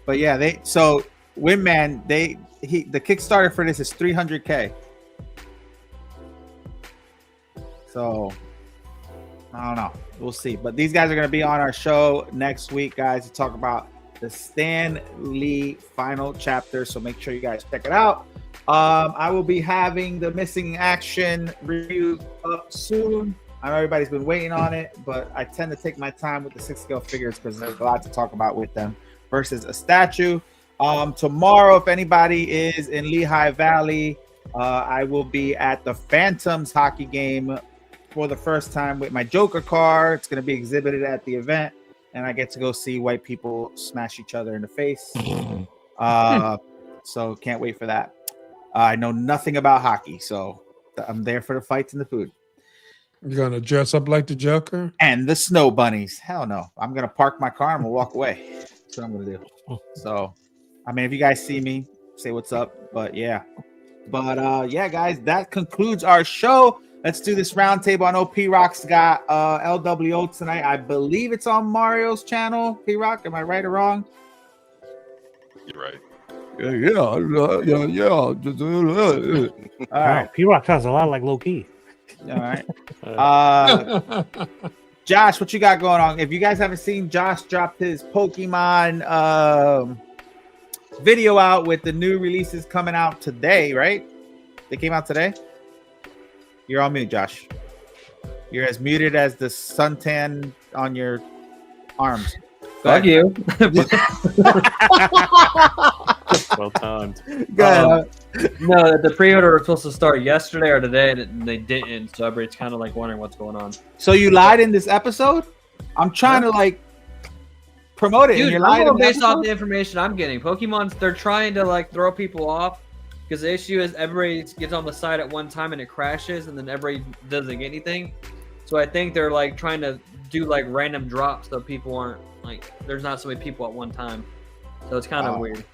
But yeah, Windman, the Kickstarter for this is 300K. So I don't know. We'll see. But these guys are going to be on our show next week, guys, to talk about the Stan Lee final chapter. So make sure you guys check it out. I will be having the Missing Action review up soon. I know everybody's been waiting on it, but I tend to take my time with the 6-scale figures because there's a lot to talk about with them versus a statue. Tomorrow, if anybody is in Lehigh Valley, I will be at the Phantoms hockey game for the first time with my Joker car. It's going to be exhibited at the event, and I get to go see white people smash each other in the face. So can't wait for that. I know nothing about hockey, so I'm there for the fights and the food. You're gonna dress up like the Joker and the snow bunnies. Hell no! I'm gonna park my car and we'll walk away. That's what I'm gonna do. So, I mean, if you guys see me, say what's up. But yeah, yeah, guys, that concludes our show. Let's do this roundtable. I know P-Rock's got LWO tonight. I believe it's on Mario's channel. P-Rock, am I right or wrong? You're right. Yeah. All right. P-Rock sounds a lot like Low Key. All right. Josh, what you got going on? If you guys haven't seen, Josh dropped his Pokemon video out with the new releases coming out today, right? They came out today. You're on mute, Josh. You're as muted as the suntan on your arms. Fuck you. Well timed. No, the pre-order was supposed to start yesterday or today, and they didn't. So everybody's kind of like wondering what's going on. So you lied in this episode? I'm trying to like promote it. Dude, and you're I'm lying going based episode? off the information I'm getting. Pokemon's, they're trying to like throw people off because the issue is everybody gets on the side at one time and it crashes, and then everybody doesn't get anything. So I think they're like trying to do like random drops so people aren't like there's not so many people at one time. So it's kind of weird.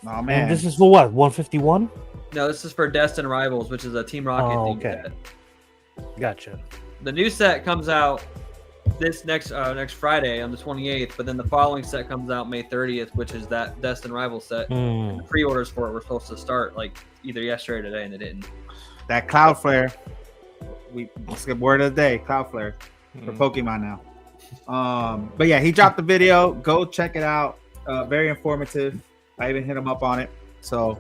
Oh man, and this is for what? 151? No, this is for Destined Rivals, which is a Team Rocket themed set. Gotcha. The new set comes out this next Friday on the 28th, but then the following set comes out May 30th, which is that Destined Rivals set. And the pre-orders for it were supposed to start like either yesterday or today, and they didn't. That Cloudflare. Let's get word of the day. Cloudflare for Pokemon now. But yeah, he dropped the video. Go check it out. Very informative. I even hit him up on it. So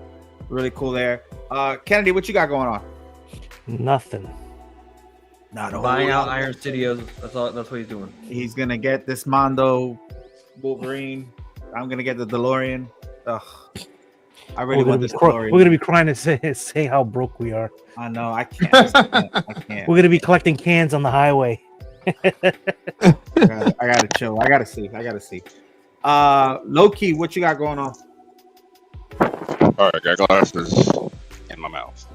really cool there. Kennedy, what you got going on? Nothing. Not buying out Iron Studios. That's all. That's what he's doing. He's gonna get this Mondo Wolverine. I'm gonna get the DeLorean. Ugh. I really want this DeLorean. We're gonna be crying to say how broke we are. I know. I can't. I can't. We're gonna be collecting cans on the highway. I gotta chill. I gotta see. Low key, what you got going on? All right, got glasses in my mouth.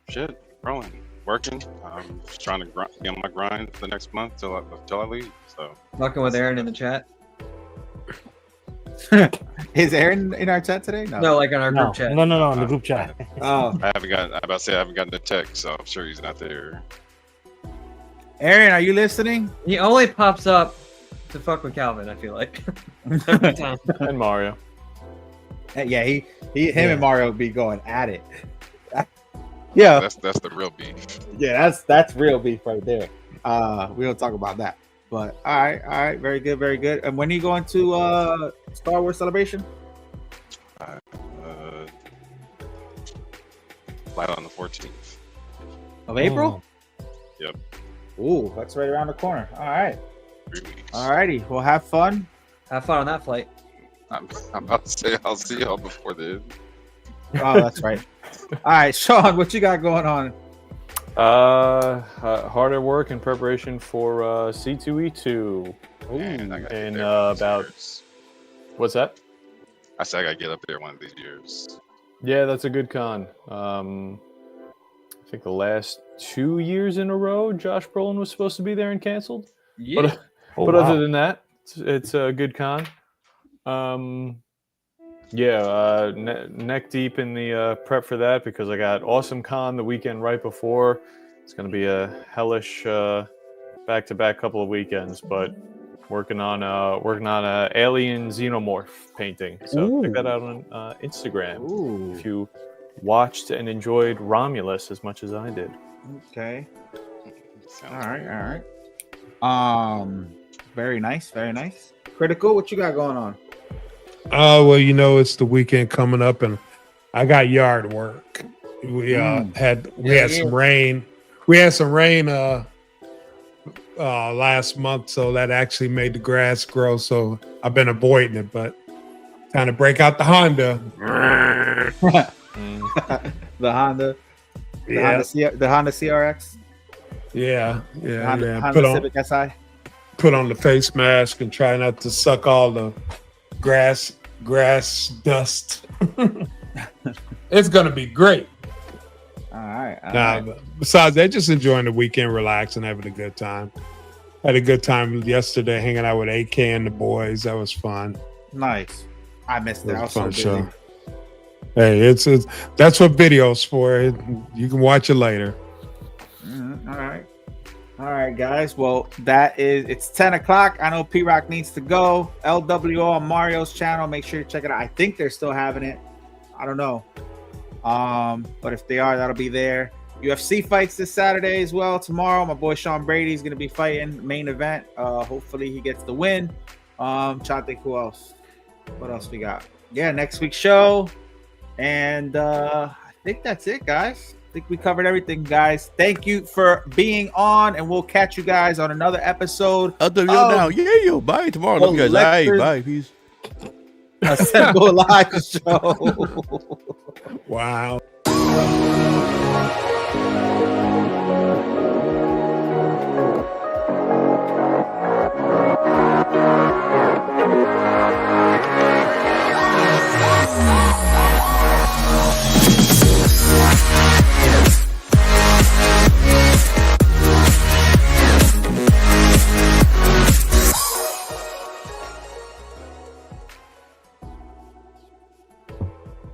Shit, growing, working. I'm just trying to be on my grind for the next month till I leave. So Talking with Aaron in the chat. Is Aaron in our chat today? No, like in our group chat. No, in the group chat. Oh, I haven't gotten the text, so I'm sure he's not there. Aaron, are you listening? He only pops up to fuck with Calvin, I feel like. Every time. And Mario. Yeah, him and Mario be going at it. Yeah, that's the real beef. Yeah, that's real beef right there. We don't talk about that. But all right, very good. And when are you going to Star Wars Celebration? Flight on the 14th of April. Yep. Ooh, that's right around the corner. All right. 3 weeks. All righty. Well, have fun. Have fun on that flight. I'm about to say I'll see y'all before then. Oh, that's right. All right, Sean, what you got going on? Hard at work in preparation for C2E2. In about what's that? I said I gotta get up there one of these years. Yeah, that's a good con. I think the last 2 years in a row, Josh Brolin was supposed to be there and canceled. Yeah. But other than that, it's a good con. Yeah, neck deep in the prep for that because I got Awesome Con the weekend right before. It's going to be a hellish back-to-back couple of weekends, but working on alien xenomorph painting. So check that out on Instagram if you watched and enjoyed Romulus as much as I did. Okay. All right. Very nice. Critical, what you got going on? Well, you know, it's the weekend coming up, and I got yard work. We had some rain. We had some rain last month, so that actually made the grass grow. So I've been avoiding it, but trying to break out the Honda. The Honda CRX. Yeah. Honda Civic SI. Put on the face mask and try not to suck all the grass dust. It's gonna be great. All right. Besides that, just enjoying the weekend, relaxing, having a good time. Had a good time yesterday hanging out with AK and the boys. That was fun. Nice. I missed it. It I was was a so fun busy. show. Hey, it's that's what video's for. You can watch it later. All right, guys. Well, it's 10 o'clock. I know P-Rock needs to go. LWO on Mario's channel. Make sure you check it out. I think they're still having it. I don't know. But if they are, that'll be there. UFC fights this Saturday as well. Tomorrow, my boy Sean Brady's going to be fighting main event. Hopefully he gets the win. Trying to think who else. What else we got? Yeah, next week's show. And I think that's it, guys. I think we covered everything, guys. Thank you for being on, and we'll catch you guys on another episode. Now. Yeah, bye tomorrow. Love you guys. Bye. Peace. Assemble Live show. Wow.